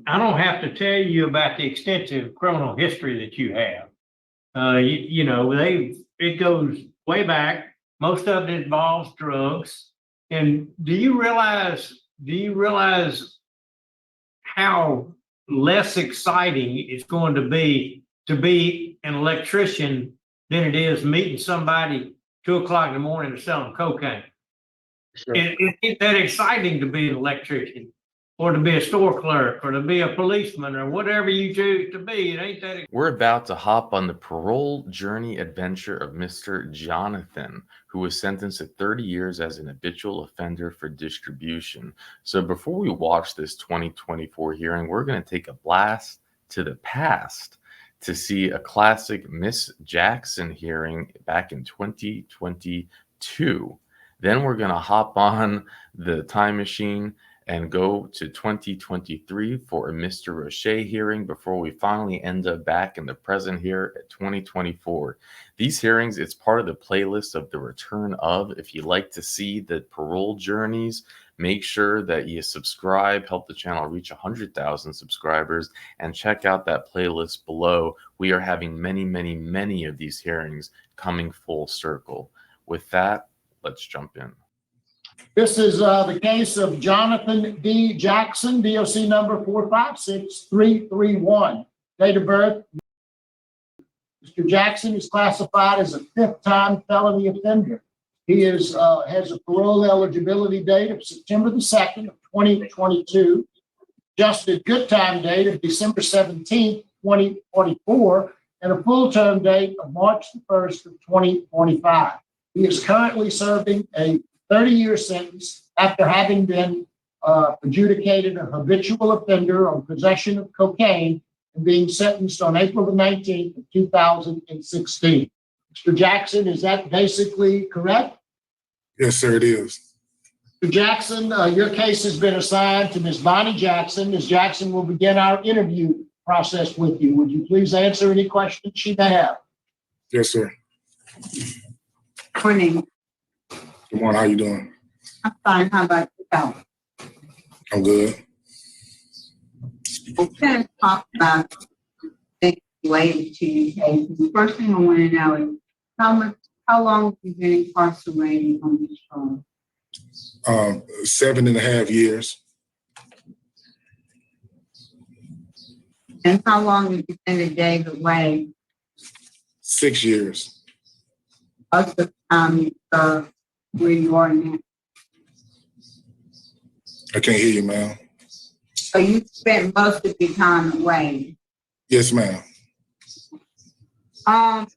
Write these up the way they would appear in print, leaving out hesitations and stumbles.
I don't have to tell you about the extensive criminal history that you have. You know, it goes way back. Most of it involves drugs. And do you realize how less exciting it's going to be an electrician than it is meeting somebody 2 o'clock in the morning to sell them cocaine? Sure. It ain't that exciting to be an electrician or to be a store clerk or to be a policeman or whatever you choose to be. It ain't that. We're about to hop on the parole journey adventure of Mr. Jonathan, who was sentenced to 30 years as an habitual offender for distribution. So before we watch this 2024 hearing, we're going to take a blast to the past to see a classic Miss Jackson hearing back in 2022. Then we're going to hop on the time machine and go to 2023 for a Mr. Roche hearing before we finally end up back in the present here at 2024. These hearings, it's part of the playlist of the return of. If you like to see the parole journeys, make sure that you subscribe, help the channel reach 100,000 subscribers, and check out that playlist below. We are having many of these hearings coming full circle. With that, let's jump in. This is the case of Jonathan D. Jackson, DOC number 456331. Date of birth. Mr. Jackson is classified as a fifth-time felony offender. He has a parole eligibility date of September the 2nd of 2022, adjusted good time date of December 17th, 2024, and a full term date of March the 1st of 2025. He is currently serving a 30-year sentence after having been adjudicated a habitual offender on possession of cocaine and being sentenced on April the 19th of 2016. Mr. Jackson, is that basically correct? Yes, sir, it is. Mr. Jackson, your case has been assigned to Ms. Bonnie Jackson. Ms. Jackson will begin our interview process with you. Would you please answer any questions she may have? Yes, sir. Morning. Good morning. How you doing? I'm fine. How about yourself? I'm good. We're going to talk about things related to your case. The first thing I want to know is how long have you been incarcerated on this charge? 7.5 years. And how long have you been a day away? 6 years. Of the time you served where you are now? I can't hear you, ma'am. So you spent most of your time away. Yes, ma'am. Let's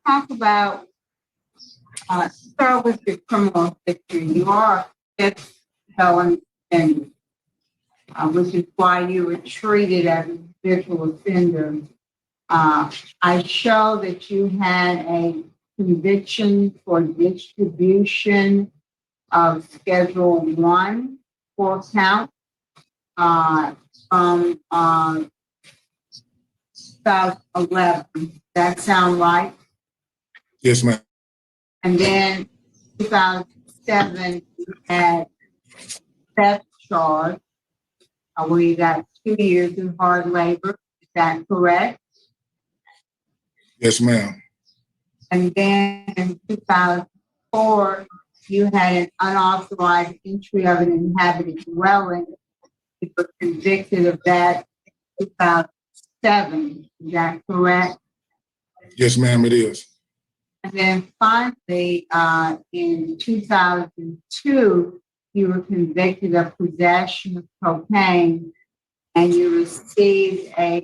talk about start with your criminal history. You are a fifth felony offender, which is why you were treated as a habitual offender. I show that you had a conviction for distribution of Schedule 1 4 count from 2011. That sound right? Yes, ma'am. And then 2007, you had theft charge. Where you got 2 years in hard labor. Is that correct? Yes, ma'am. And then in 2004, you had an unauthorized entry of an inhabited dwelling. You were convicted of that in 2007. Is that correct? Yes, ma'am, it is. And then finally, in 2002, you were convicted of possession of cocaine, and you received a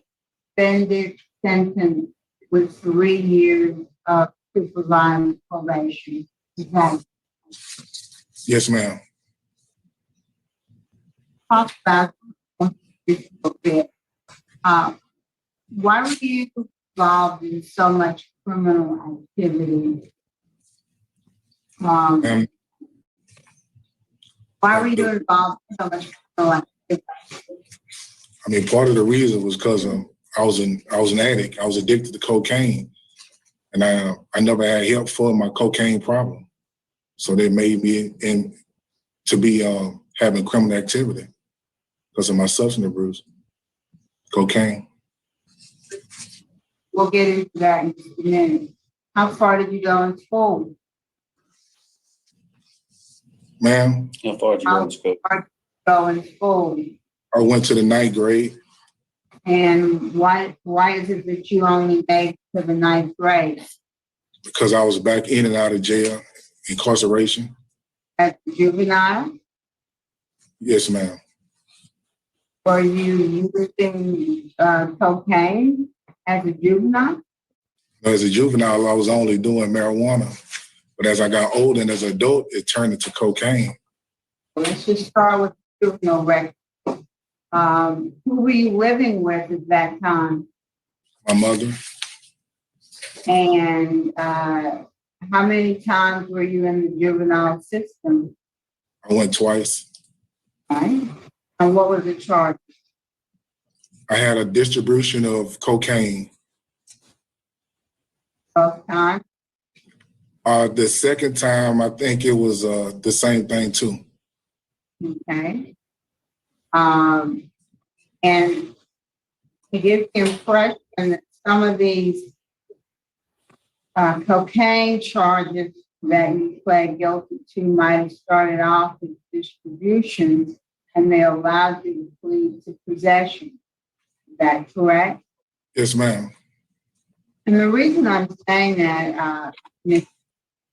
suspended sentence with 3 years of supervised probation. Yes, ma'am. Talk about this a bit. Why were you involved in so much criminal activity? Why were you involved in so much criminal activity? I mean, part of the reason was because I was an addict. I was addicted to cocaine, and I never had help for my cocaine problem. So they made me to be having criminal activity because of my substance abuse. Cocaine. We'll get into that in just a minute. How far did you go in school? Ma'am, How far did you go in school? Far did you go in school? I went to the 9th grade And why is it that you only made it to the 9th grade? because I was back in and out of jail, incarceration. As a juvenile? Yes, ma'am. Were you using cocaine as a juvenile? As a juvenile, I was only doing marijuana. But as I got older and as an adult, it turned into cocaine. Let's just start with the juvenile record. Who were you living with at that time? My mother, And how many times were you in the juvenile system? I went twice. Right? And what was the charge? I had a distribution of cocaine. Both times? The second time, I think it was the same thing too. Okay. And to give the impression that some of these cocaine charges that you pled guilty to might have started off with distributions and they allowed you to plead to possession. Is that correct? Yes, ma'am. And the reason I'm saying that, Ms.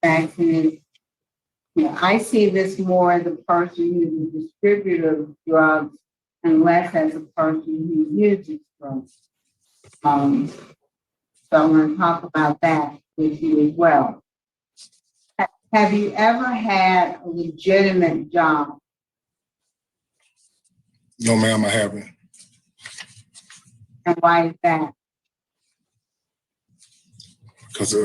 Jackson, is I see this more as a person who's a distributor of drugs and less as a person who uses drugs. So I'm going to talk about that with you as well. Have you ever had a legitimate job? No, ma'am, I haven't. And why is that? Because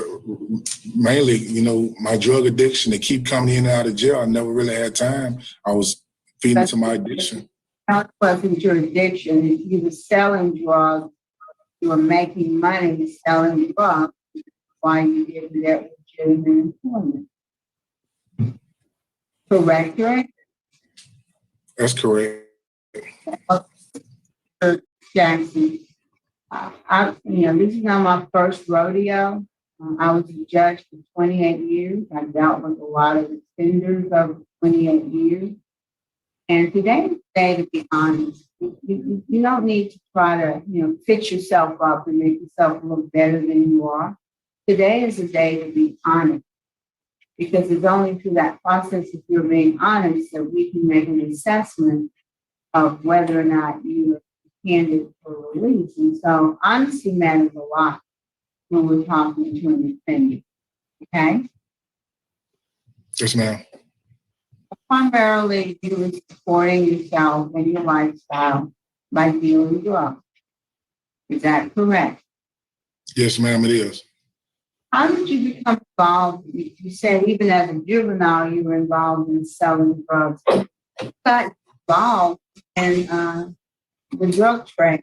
mainly, my drug addiction, to keep coming in and out of jail, I never really had time. I was feeding into my addiction. That wasn't your addiction. If you were selling drugs, you were making money selling drugs. Why you didn't get legitimate employment? Correct, right? That's correct. Jackson. This is not my first rodeo. I was a judge for 28 years. I dealt with a lot of offenders over 28 years. And today's the day to be honest. You don't need to try to, fix yourself up and make yourself look better than you are. Today is the day to be honest. Because it's only through that process of you being honest that we can make an assessment of whether or not you are candidate for release. And so honesty matters a lot when we're talking to an offender. Okay? Yes, ma'am. Primarily, you were supporting yourself and your lifestyle by dealing drugs. Is that correct? Yes, ma'am, it is. How did you become involved? You said even as a juvenile, you were involved in selling drugs. You got involved in the drug trade.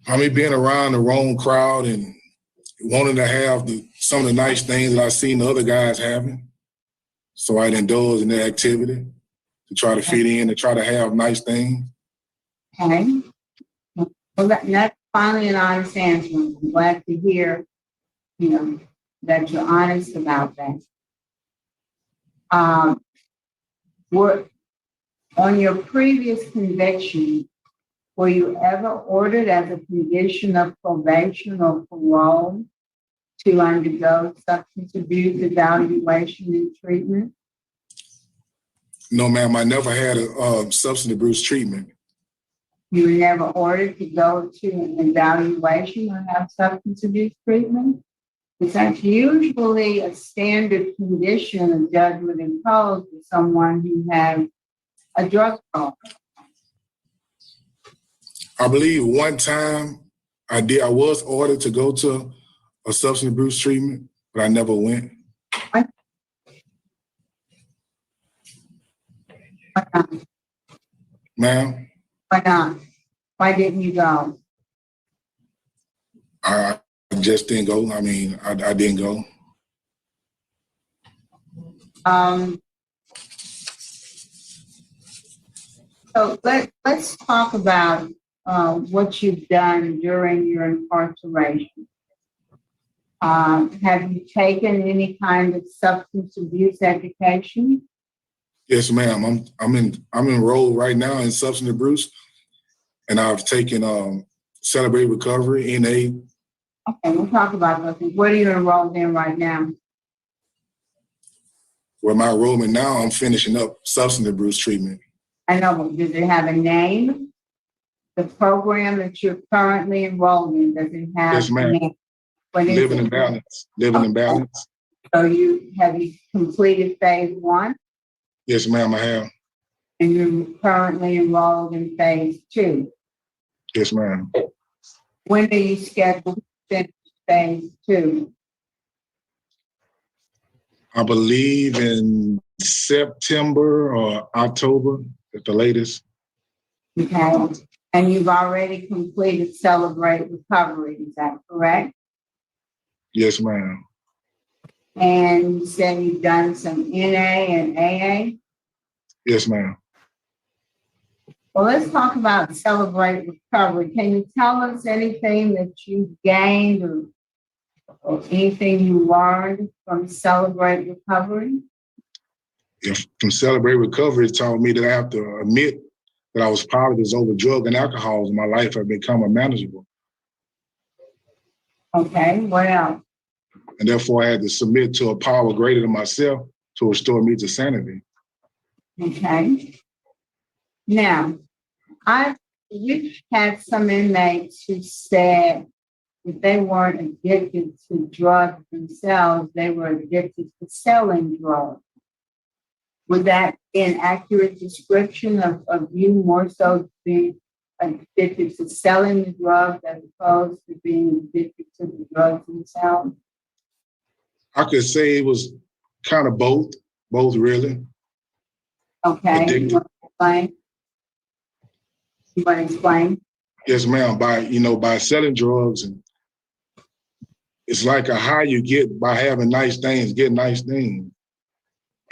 Being around the wrong crowd and wanting to have some of the nice things that I seen the other guys having. So I'd indulge in that activity to try to fit in, to try to have nice things. Okay. Well, that's finally an honest answer. I'm glad to hear, that you're honest about that. On your previous conviction, were you ever ordered as a condition of probation or parole to undergo substance abuse evaluation and treatment? No, ma'am, I never had a substance abuse treatment. You were never ordered to go to an evaluation or have substance abuse treatment? Because that's usually a standard condition a judge would impose for someone who has a drug problem. I believe one time I was ordered to go to a substance abuse treatment, but I never went. Why not? Ma'am, Why not? Why didn't you go? I just didn't go. I didn't go. So let's talk about what you've done during your incarceration. Have you taken any kind of substance abuse education? Yes, ma'am. I'm enrolled right now in substance abuse, and I've taken Celebrate Recovery, NA. Okay, we'll talk about those things. What are you enrolled in right now? Where my enrollment now, I'm finishing up substance abuse treatment. I know, but does it have a name? The program that you're currently enrolled in, does it have Yes, a ma'am. name? What is Living it? in balance. Living in balance. So have you completed phase 1 Yes, ma'am, I have. and you're currently enrolled in phase 2? Yes, ma'am. When are you scheduled to finish phase 2? I believe in September or October at the latest. Okay, and you've already completed Celebrate Recovery, is that correct? Yes, ma'am. And you said you've done some NA and AA? Yes, ma'am. Well, let's talk about Celebrate Recovery. Can you tell us anything that you gained or anything you learned from Celebrate Recovery? If from Celebrate Recovery, it taught me that I have to admit that I was powerless over drug and alcohol. My life had become unmanageable. Okay, what else? And therefore, I had to submit to a power greater than myself to restore me to sanity. Okay. Now, we've had some inmates who said if they weren't addicted to drugs themselves, they were addicted to selling drugs. Would that be an accurate description of you more so being addicted to selling the drugs as opposed to being addicted to the drugs themselves? I could say it was kind of both really. Okay, Addicted. you want to explain? You want to explain? Yes, ma'am. By selling drugs, and it's like a high you get by having nice things, get nice things.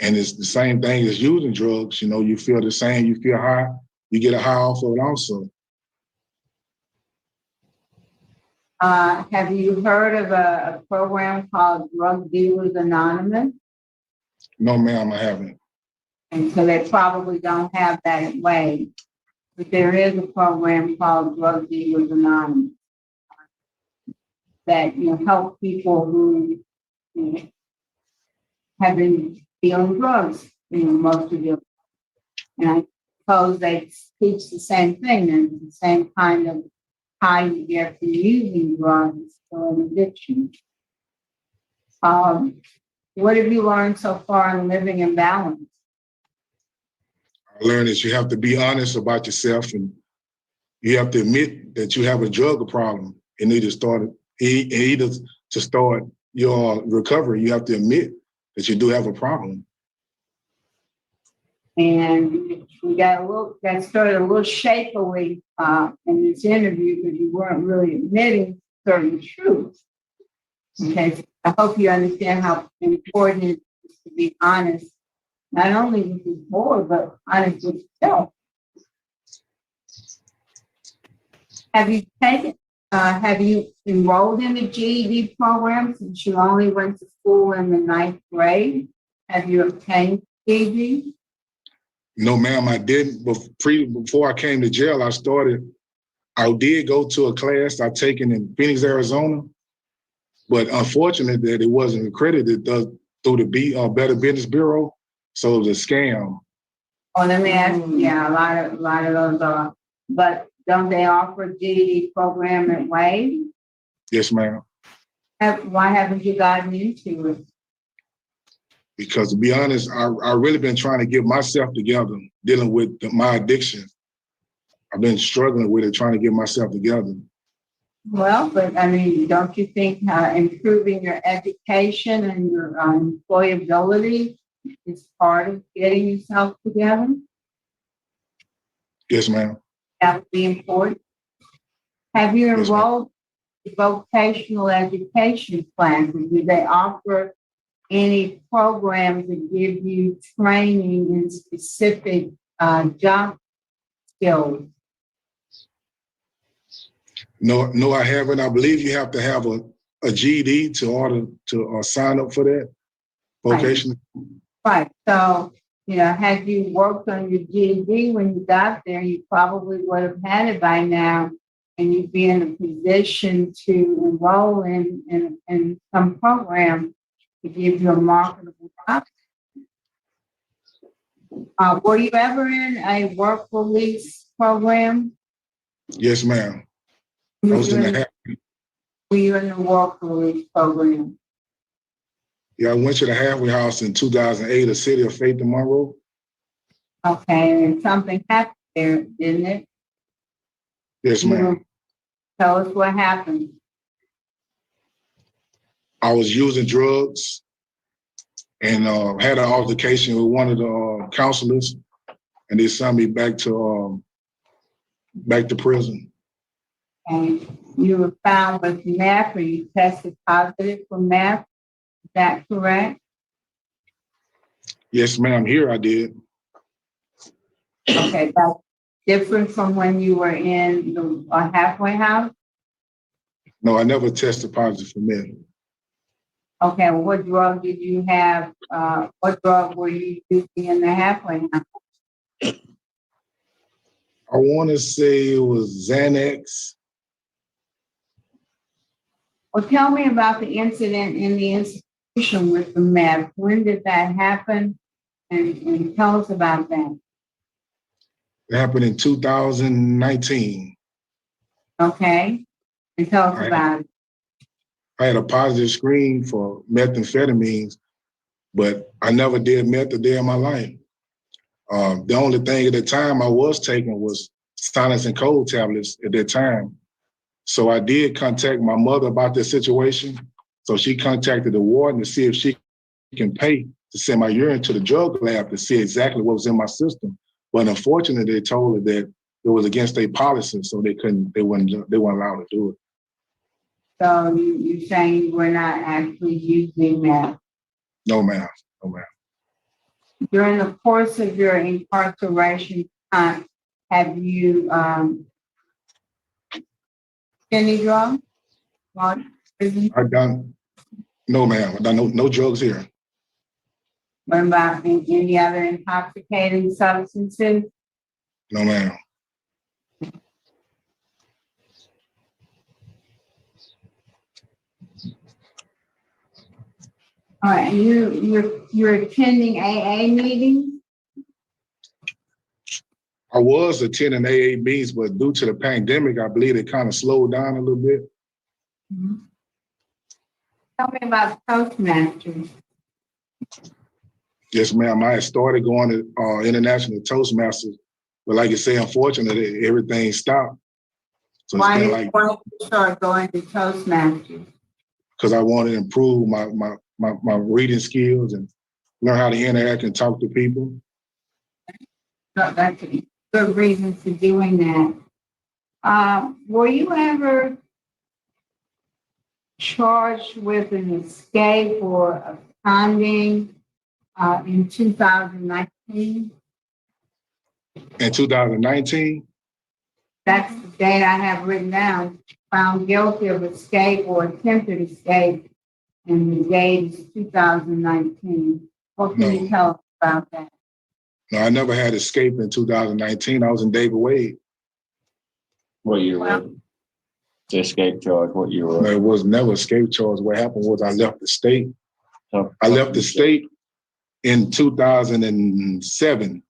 And it's the same thing as using drugs. You feel the same, you feel high, you get a high off of it also. Have you heard of a program called Drug Dealers Anonymous? No, ma'am, I haven't. And so they probably don't have that at Wade. But there is a program called Drug Dealers Anonymous that help people who have been dealing drugs, most of them. And I suppose they teach the same thing, and the same kind of high you get from using drugs for an addiction. What have you learned so far in living in balance? I learned that you have to be honest about yourself, and you have to admit that you have a drug problem. And either to start your recovery, you have to admit that you do have a problem. And we got started a little shakily in this interview because you weren't really admitting certain truths. Okay, so I hope you understand how important it is to be honest, not only with your board, but honest with yourself. Have you enrolled in the GED program since you only went to school in the 9th grade? Have you obtained GED? No, ma'am, I didn't. Before I came to jail, I did go to a class I taken in Phoenix, Arizona, but unfortunately that it wasn't accredited through the Better Business Bureau, so it was a scam. Oh, let me ask you, yeah, a lot of those are, but don't they offer a GED program at Wade? Yes, ma'am. Why haven't you gotten into it? Because to be honest, I really been trying to get myself together, dealing with my addiction. I've been struggling with it, trying to get myself together. Well, but I mean, don't you think improving your education and your employability is part of getting yourself together? Yes, ma'am. That would be important. Have you Yes, enrolled in vocational education classes? Do they offer any programs that give you training in specific jobs skills? No, I haven't. I believe you have to have a GED to order to sign up for that vocational. Right, so, had you worked on your GED when you got there, you probably would have had it by now, and you'd be in a position to enroll in some program to give you a marketable job. Were you ever in a work release program? Yes, ma'am. I Were was you in the in, half. were you in the work release program? Yeah, I went to the halfway house in 2008, a city of Faith in Monroe. Okay, and something happened there, didn't it? Yes, ma'am. Tell us what happened. I was using drugs and had an altercation with one of the counselors, and they sent me back to prison. And you were found with meth, or you tested positive for meth. Is that correct? Yes, ma'am. Here I did. Okay, that's different from when you were in the halfway house? No, I never tested positive for meth. Okay, well, what drug did you have? What drug were you using in the halfway house? I want to say it was Xanax. Well, tell me about the incident in the institution with the meth. When did that happen? And tell us about that. It happened in 2019. Okay, and tell us about it. I had a positive screen for methamphetamines, but I never did meth a day in my life. The only thing at the time I was taking was silence and cold tablets at that time. So I did contact my mother about this situation. So she contacted the warden to see if she can pay to send my urine to the drug lab to see exactly what was in my system. But unfortunately, they told her that it was against their policy, so they weren't allowed to do it. So you're saying you were not actually using meth? No, ma'am. No, ma'am. During the course of your incarceration time, have you any drugs? While in prison? No, ma'am. I done no drugs here. What about any other intoxicating substances? No, ma'am. All right, and you're attending AA meetings? I was attending AA meetings, but due to the pandemic, I believe it kind of slowed down a little bit. Mm-hmm. Tell me about Toastmasters. Yes, ma'am. I had started going to international Toastmasters, but like you say, unfortunately, everything stopped. So Why it's did been you start going to Toastmasters? because I wanted to improve my reading skills and learn how to interact and talk to people. So that's a good reason for doing that. Were you ever charged with an escape or absconding in 2019? In 2019, That's the date I have written down. Found guilty of escape or attempted escape, and the date is 2019. What can you tell us about that? no, I never had escape in 2019. I was in David Wade. What year was it? The escape charge, what year was It was never escape charge. What happened was I left the state. it? I left the state in 2007.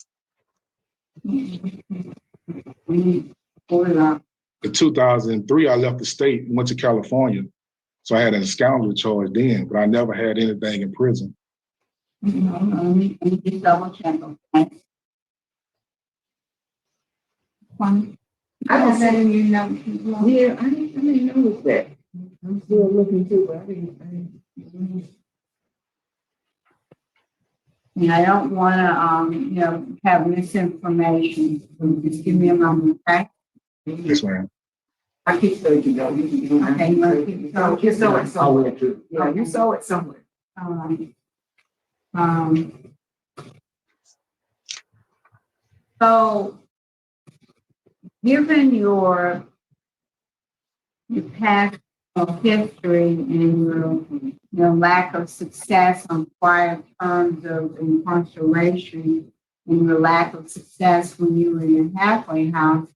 Pull it up. In 2003, I left the state and went to California. So I had a scoundrel charge then, but I never had anything in prison. Let me just double check. Okay. I don't think you know. Yeah, I didn't notice that. I'm still looking too, but I didn't. Yeah, I don't want to, have misinformation. So just give me a moment, okay? Yes, ma'am. I keep saying, Okay, you want to keep it going? you saw it somewhere too. Yeah, you saw it somewhere. All right. So given your past history and your lack of success on prior terms of incarceration and your lack of success when you were in the halfway house,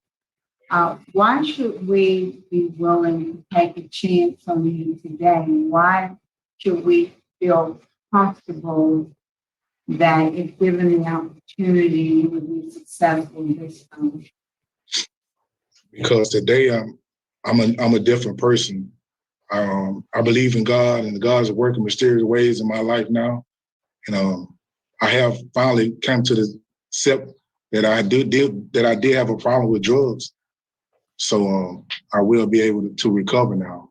why should we be willing to take a chance on you today? Why should we feel comfortable that if given the opportunity, you would be successful this time? Because today I'm a different person. I believe in God, and God's working mysterious ways in my life now. And I have finally come to the accept that I did have a problem with drugs. So I will be able to recover now.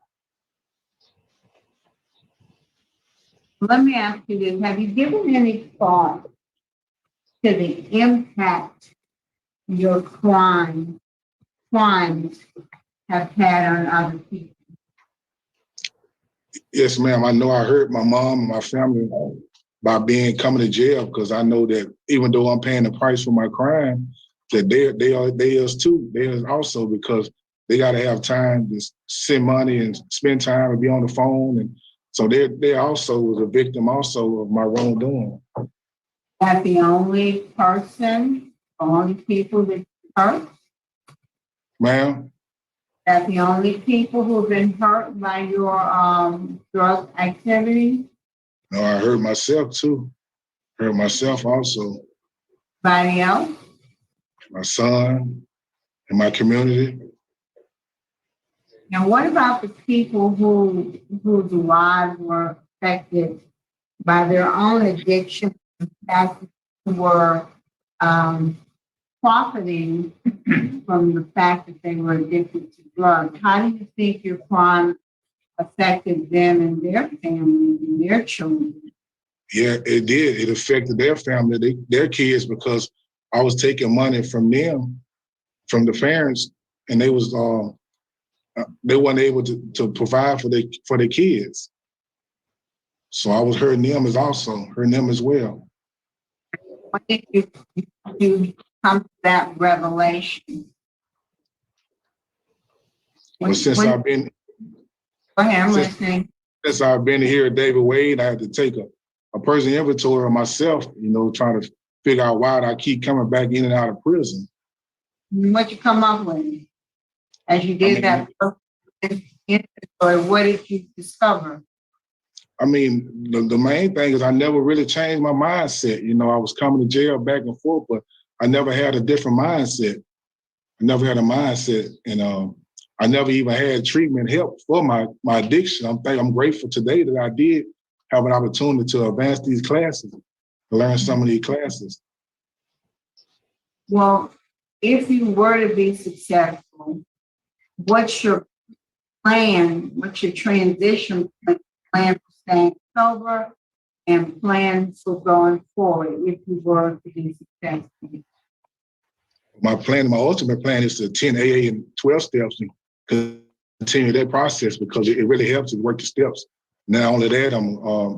Let me ask you this. Have you given any thought to the impact your crimes have had on other people? Yes, ma'am. I know I hurt my mom and my family by coming to jail, because I know that even though I'm paying the price for my crime, that they is too. They is also, because they got to have time to send money and spend time and be on the phone, and so they also was a victim also of my wrongdoing. That the only person, only people that hurt? Ma'am? That the only people who've been hurt by your drug activity? No, I hurt myself too. Hurt myself also. Anybody else? My son and my community. Now, what about the people whose lives were affected by their own addiction, that were profiting from the fact that they were addicted to drugs? How do you think your crime affected them and their families and their children? Yeah, it did. It affected their family, their kids, because I was taking money from them, from the parents, and they wasn't able to provide for their kids. So I was hurting them as well. When did you come to that revelation? But since I've been Go ahead, I'm listening. since I've been here at David Wade, I had to take a personal inventory of myself, trying to figure out why I keep coming back in and out of prison. What you come up with as you did that inventory? What did you discover? I mean, the main thing is I never really changed my mindset. I was coming to jail back and forth, but I never had a different mindset. I never had a mindset, and I never even had treatment help for my addiction. I'm grateful today that I did have an opportunity to advance these classes, to learn some of these classes. Well, if you were to be successful, what's your plan? What's your transition plan for staying sober and plan for going forward if you were to be successful? My ultimate plan is to attend AA and 12 steps and continue that process, because it really helps to work the steps. Not only that,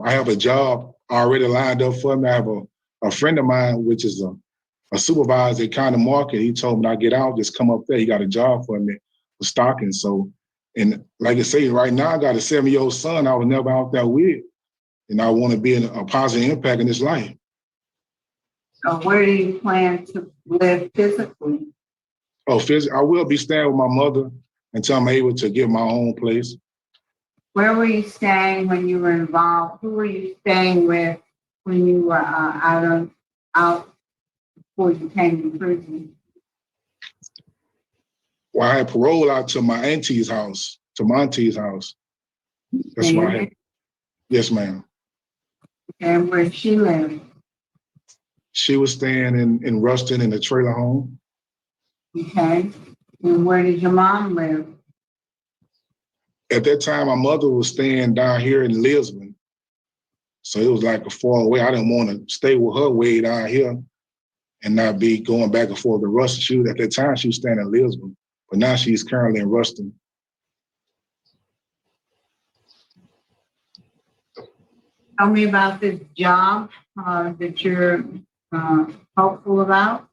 I have a job already lined up for me. I have a friend of mine, which is a supervisor at County Market. He told me when I get out, just come up there. He got a job for me for stocking. So, and like I say, right now I got a 7-year-old son I was never out there with, and I want to be a positive impact in his life. So where do you plan to live physically? I will be staying with my mother until I'm able to get my own place. Where were you staying when you were involved? Who were you staying with when you were out before you came to prison? Well, I had parole out to my auntie's house, That's why I had. Yes, ma'am. And where she lived? She was staying in Ruston in a trailer home. Okay. And where did your mom live? At that time, my mother was staying down here in Lisbon. So it was like a far away. I didn't want to stay with her way down here and not be going back and forth to Ruston. At that time, she was staying in Lisbon, but now she's currently in Ruston. Tell me about this job that you're hopeful about.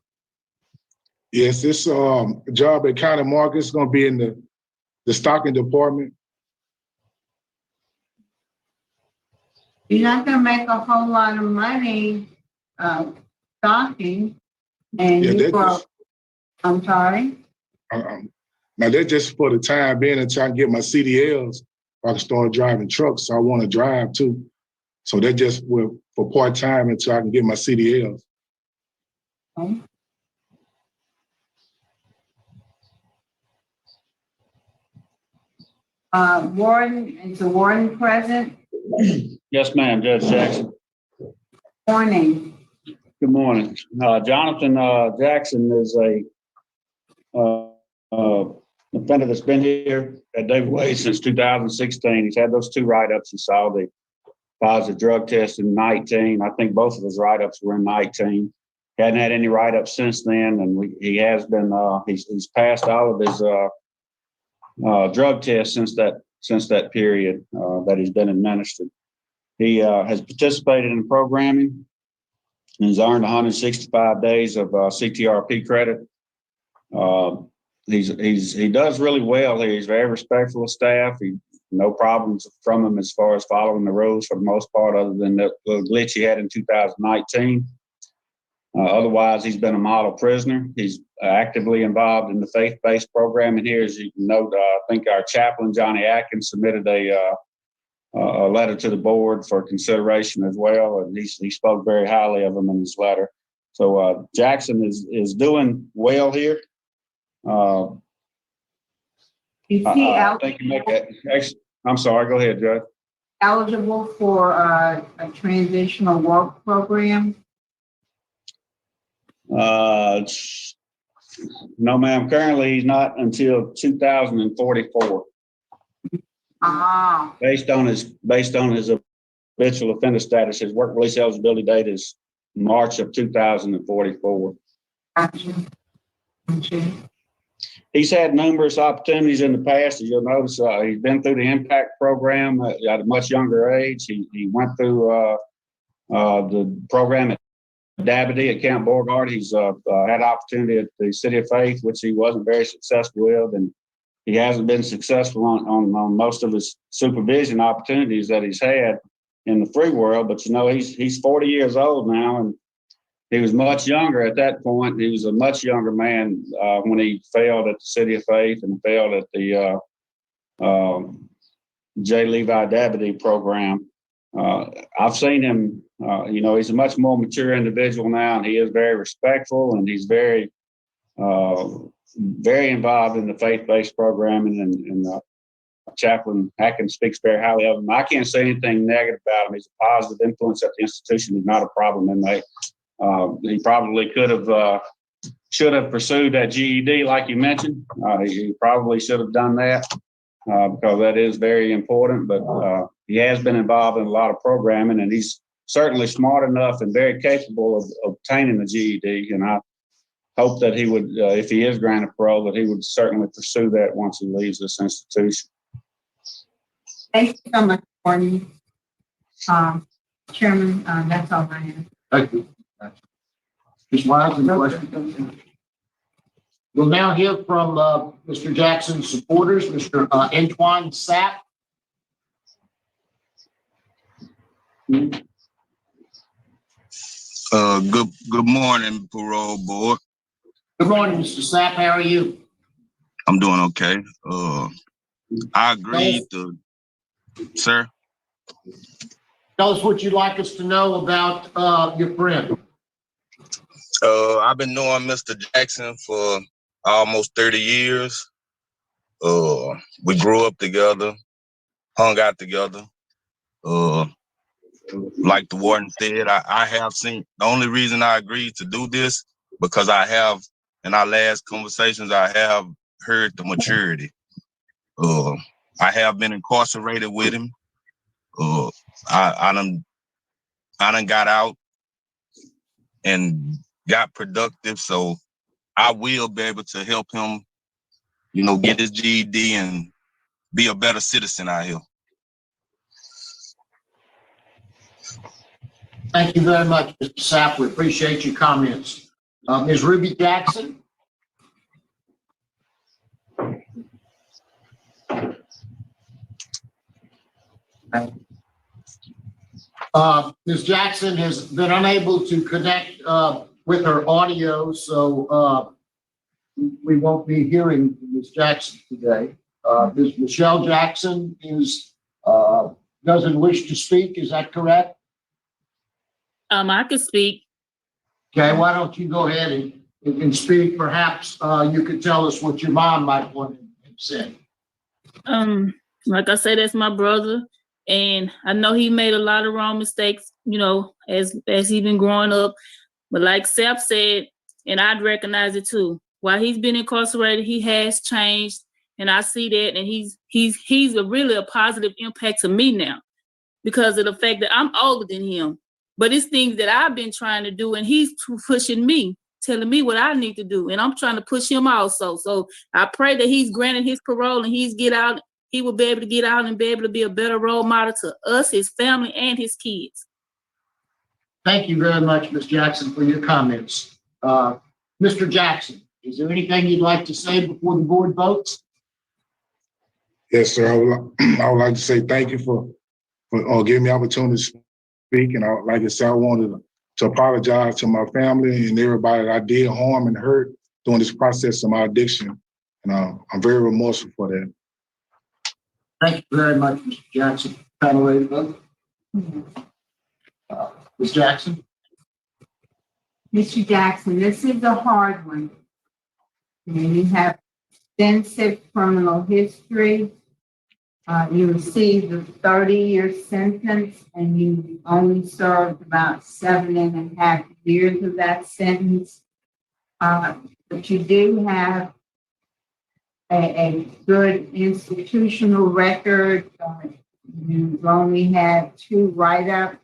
Yes, this job at County Market is gonna be in the stocking department. You're not gonna make a whole lot of money, stocking, and Yeah, you that grow, just, I'm sorry? now that's just for the time being until I can get my CDLs. I can start driving trucks. So I want to drive too. So that just for part-time until I can get my CDLs. Okay. Warden, is the warden present? Yes, ma'am, Judge Jackson. Morning. Good morning. Jonathan Jackson is a defendant that's been here at David Wade since 2016. He's had those 2 write-ups. He saw the positive drug test in 19. I think both of his write-ups were in 19. He hadn't had any write-ups since then, and he has been he's passed all of his drug tests since that period that he's been administered. He has participated in programming and has earned 165 days of CTRP credit. He does really well here. He's very respectful of staff. No problems from him as far as following the rules for the most part, other than the little glitch he had in 2019. Otherwise, he's been a model prisoner. He's actively involved in the faith-based program. And here, as you can note, I think our chaplain, Johnny Atkins, submitted a letter to the board for consideration as well. And he spoke very highly of him in his letter. So Jackson is doing well here. Is he I think you make that. I'm sorry. Go ahead, Judge. eligible for a transitional work program? No, ma'am. Currently, he's not until 2044. Ah, Based on his habitual offender status, his work release eligibility date is March of 2044. gotcha. Gotcha. He's had numerous opportunities in the past. As you'll notice, he's been through the impact program at a much younger age. He went through the program at Dabity at Camp Beauregard. He's had opportunity at the City of Faith, which he wasn't very successful with, and he hasn't been successful on most of his supervision opportunities that he's had in the free world. But he's 40 years old now, and he was much younger at that point. He was a much younger man when he failed at the City of Faith and failed at the J. Levi Dabity program. I've seen him, he's a much more mature individual now, and he is very respectful, and he's very, very involved in the faith-based programming, and Chaplain Atkins speaks very highly of him. I can't say anything negative about him. He's a positive influence at the institution. He's not a problem inmate. He probably should have pursued that GED like you mentioned. He probably should have done that because that is very important, but he has been involved in a lot of programming, and he's certainly smart enough and very capable of obtaining the GED. And I hope that he would, if he is granted parole, that he would certainly pursue that once he leaves this institution. Thank you so much, Warden. Chairman, that's all I have. Thank you. Ms. Wise, any questions? We'll now hear from Mr. Jackson's supporters, Mr. Antoine Sapp. Good morning, parole board. Good morning, Mr. Sapp. How are you? I'm doing okay. I agree sir. Tell us what you'd like us to know about your friend. I've been knowing Mr. Jackson for almost 30 years. We grew up together, hung out together. Like the warden said, I have seen, the only reason I agreed to do this, because I have, in our last conversations, I have heard the maturity. I have been incarcerated with him. I done got out and got productive, so I will be able to help him, get his GED and be a better citizen out here. Thank you very much, Mr. Sapp. We appreciate your comments. Ms. Ruby Jackson. Ms. Jackson has been unable to connect with her audio, so we won't be hearing Ms. Jackson today. Ms. Michelle Jackson doesn't wish to speak. Is that correct? I could speak. Okay, why don't you go ahead and speak? Perhaps you could tell us what your mom might want to say. Like I said, that's my brother, and I know he made a lot of wrong mistakes, you know, as he been growing up. But like Seth said, and I'd recognize it too. While he's been incarcerated, he has changed, and I see that, and he's really a positive impact to me now because of the fact that I'm older than him. But it's things that I've been trying to do, and he's pushing me, telling me what I need to do, and I'm trying to push him also. So I pray that he's granted his parole and he will be able to get out and be able to be a better role model to us, his family, and his kids. Thank you very much, Ms. Jackson, for your comments. Mr. Jackson, is there anything you'd like to say before the board votes? Yes, sir. I would like to say thank you for giving me the opportunity to speak. And like I said, I wanted to apologize to my family and everybody that I did harm and hurt during this process of my addiction. And I'm very remorseful for that. Thank you very much, Mr. Jackson. Panel ready to vote? Ms. Jackson? Mr. Jackson, this is a hard one. And you have extensive criminal history. You received a 30-year sentence and you only served about 7.5 years of that sentence. But you do have a good institutional record. You've only had 2 write-ups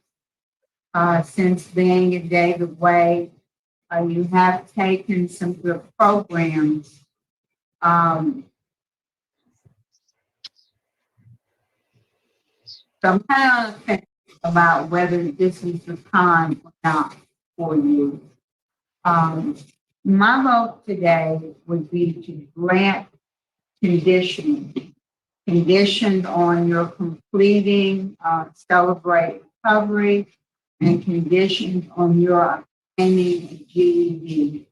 since being at David Way. You have taken some good programs. So I'm kind of thinking about whether this is the time or not for you. My vote today would be to grant conditioned on your completing Celebrate Recovery and conditioned on your obtaining a GED.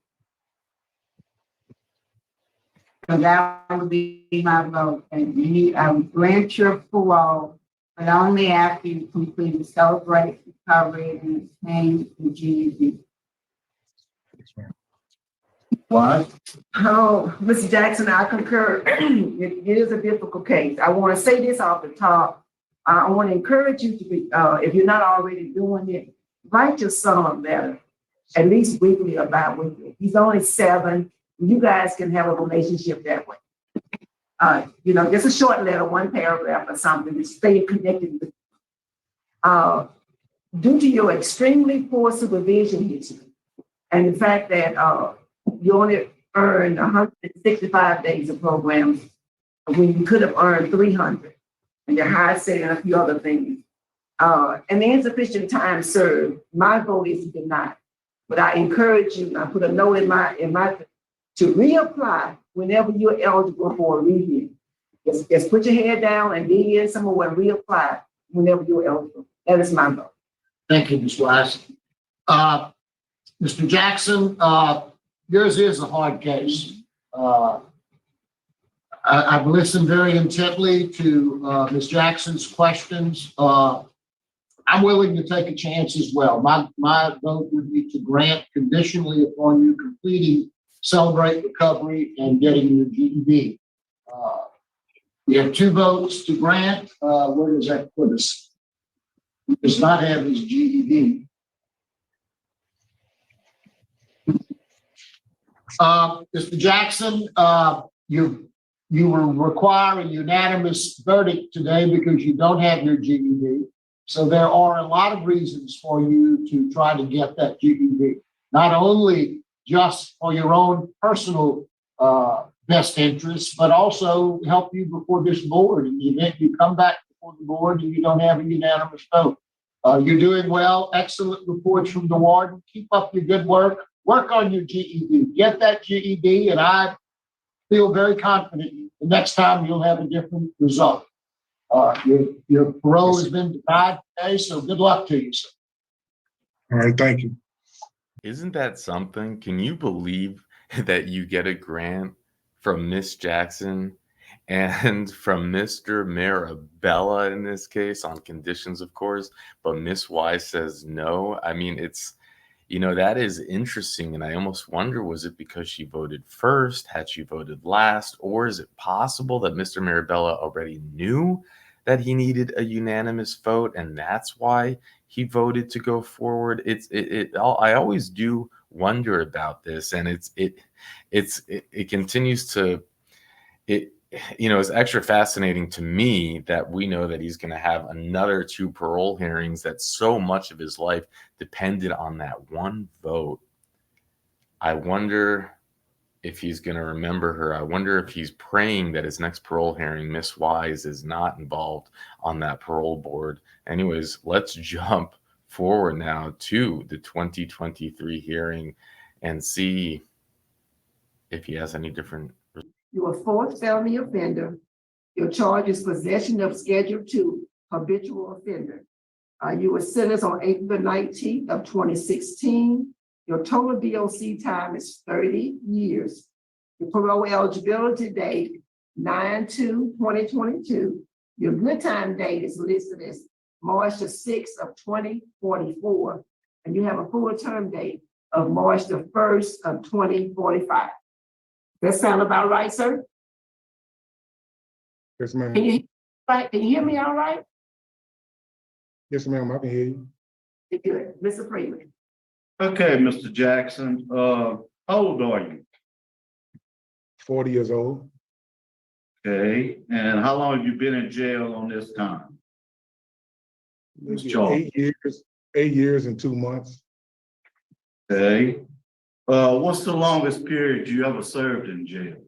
So that would be my vote. And I would grant your parole, but only after you complete the Celebrate Recovery and obtain the GED. Why? Oh, Mr. Jackson, I concur. It is a difficult case. I want to say this off the top. I want to encourage you to be, if you're not already doing it, write your son a letter, at least weekly or bi-weekly. He's only 7. You guys can have a relationship that way. Just a short letter, 1 paragraph or something to stay connected with. Due to your extremely poor supervision history and the fact that you only earned 165 days of programs when you could have earned 300, and your high set and a few other things. And the insufficient time served, my vote is to deny. But I encourage you, I put a note in my to reapply whenever you're eligible for a rehearing. Just put your head down and be in somewhere and reapply whenever you're eligible. That is my vote. Thank you, Ms. Wise. Mr. Jackson, yours is a hard case. I've listened very intently to Ms. Jackson's questions. I'm willing to take a chance as well. My vote would be to grant conditionally upon you completing Celebrate Recovery and getting your GED. We have 2 votes to grant. Where does that put us? He does not have his GED. Mr. Jackson, you will require a unanimous verdict today because you don't have your GED. So there are a lot of reasons for you to try to get that GED, not only just for your own personal best interests, but also help you before this board. In the event you come back before the board and you don't have a unanimous vote. You're doing well. Excellent reports from the warden. Keep up your good work. Work on your GED. Get that GED, and I feel very confident the next time you'll have a different result. Your parole has been denied today, so good luck to you, sir. All right, thank you. Isn't that something? Can you believe that you get a grant from Miss Jackson and from Mr. Marabella in this case, on conditions, of course, but Miss Y says no? I mean, that is interesting. And I almost wonder, was it because she voted first? Had she voted last? Or is it possible that Mr. Marabella already knew that he needed a unanimous vote, and that's why he voted to go forward? I always do wonder about this, and it continues to, it's extra fascinating to me that we know that he's going to have another 2 parole hearings, that so much of his life depended on that one vote. I wonder if he's going to remember her. I wonder if he's praying that his next parole hearing, Miss Wise, is not involved on that parole board. Anyways, let's jump forward now to the 2023 hearing and see if he has any different. You're a fourth felony offender. Your charge is possession of Schedule 2 habitual offender. You were sentenced on April the 19th of 2016. Your total DOC time is 30 years. Your parole eligibility date, 9/2/2022. Your good time date is listed as March the 6th of 2044. And you have a full term date of March the 1st of 2045. That sound about right, sir? Yes, ma'am. Can you hear me all right? Yes, ma'am, I can hear you. Good. Mr. Freeman. Okay, Mr. Jackson, how old are you? 40 years old. Okay, and how long have you been in jail on this time? This charge. 8 years and 2 months. Okay, what's the longest period you ever served in jail?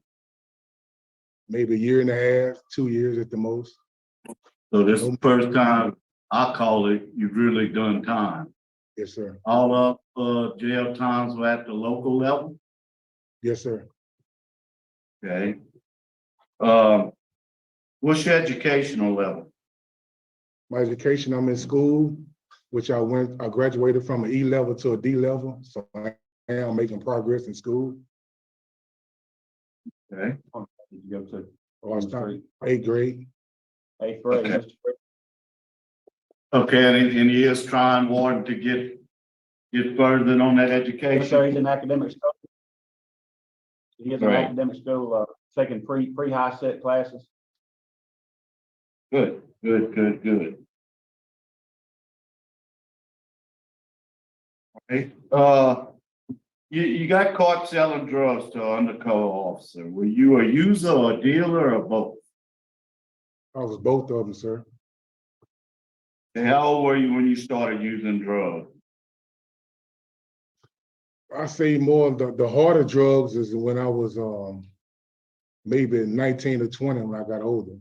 Maybe a year and a half, 2 years at the most. So this is the first time I call it, you've really done time. Yes, sir. All up, jail times were at the local level? Yes, sir. Okay. What's your educational level? My education, I'm in school, which I graduated from an E level to a D level. So I am making progress in school. Okay. Did you go to Oh, I started 8th grade. 8th grade? Okay. Okay, and he is trying, wanting to get further on that education? Yes, sir, he's in academic school. He is in Right. academic school, taking pre-high set classes. Good. Okay, you got caught selling drugs to an undercover officer. Were you a user or a dealer or both? I was both of them, sir. And how old were you when you started using drugs? I say more of the harder drugs is when I was maybe 19 or 20 when I got older.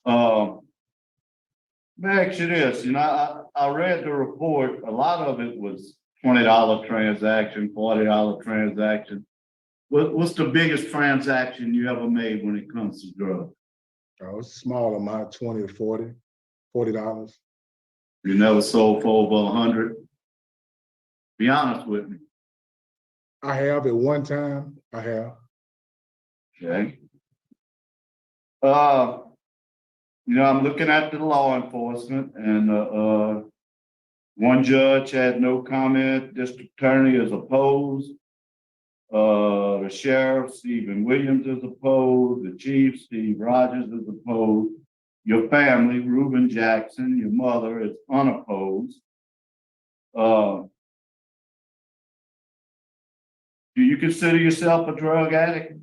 Let me ask you this, I read the report, a lot of it was $20 transaction, $40 transaction. What's the biggest transaction you ever made when it comes to drugs? It's a small amount, 20 to 40, $40. You never sold for over 100? Be honest with me. I have at one time, I have. Okay. I'm looking at the law enforcement and, one judge had no comment, district attorney is opposed. The sheriff, Stephen Williams, is opposed, the chief, Steve Rogers, is opposed. Your family, Reuben Jackson, your mother, is unopposed. Do you consider yourself a drug addict?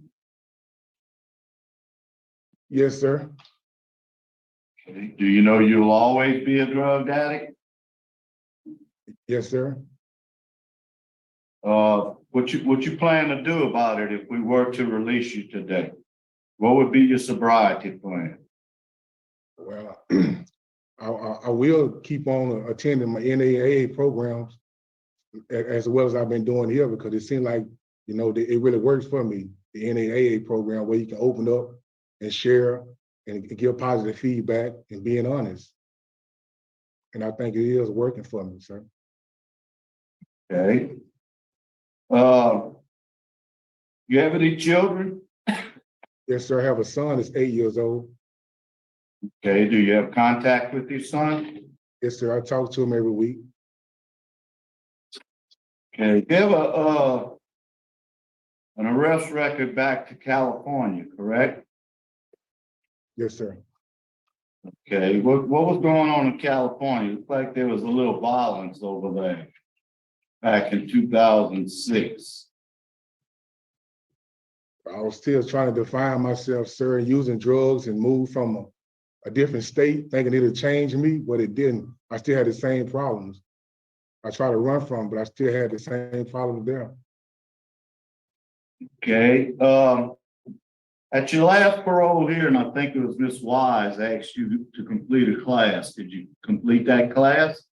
Yes, sir. Okay. Do you know you'll always be a drug addict? Yes, sir. What you plan to do about it if we were to release you today? What would be your sobriety plan? Well, I will keep on attending my NAAA programs as well as I've been doing here, because it seems like, it really works for me, the NAAA program, where you can open up and share and give positive feedback and being honest. And I think it is working for me, sir. Okay. You have any children? Yes, sir. I have a son that's 8 years old. Okay, do you have contact with your son? Yes, sir. I talk to him every week. Okay, you have an arrest record back to California, correct? Yes, sir. Okay, what was going on in California? It looked like there was a little violence over there back in 2006. I was still trying to define myself, sir, using drugs and move from a different state, thinking it'd change me, but it didn't. I still had the same problems. I tried to run from, but I still had the same problems there. Okay, at your last parole here, and I think it was Miss Wise asked you to complete a class. Did you complete that class?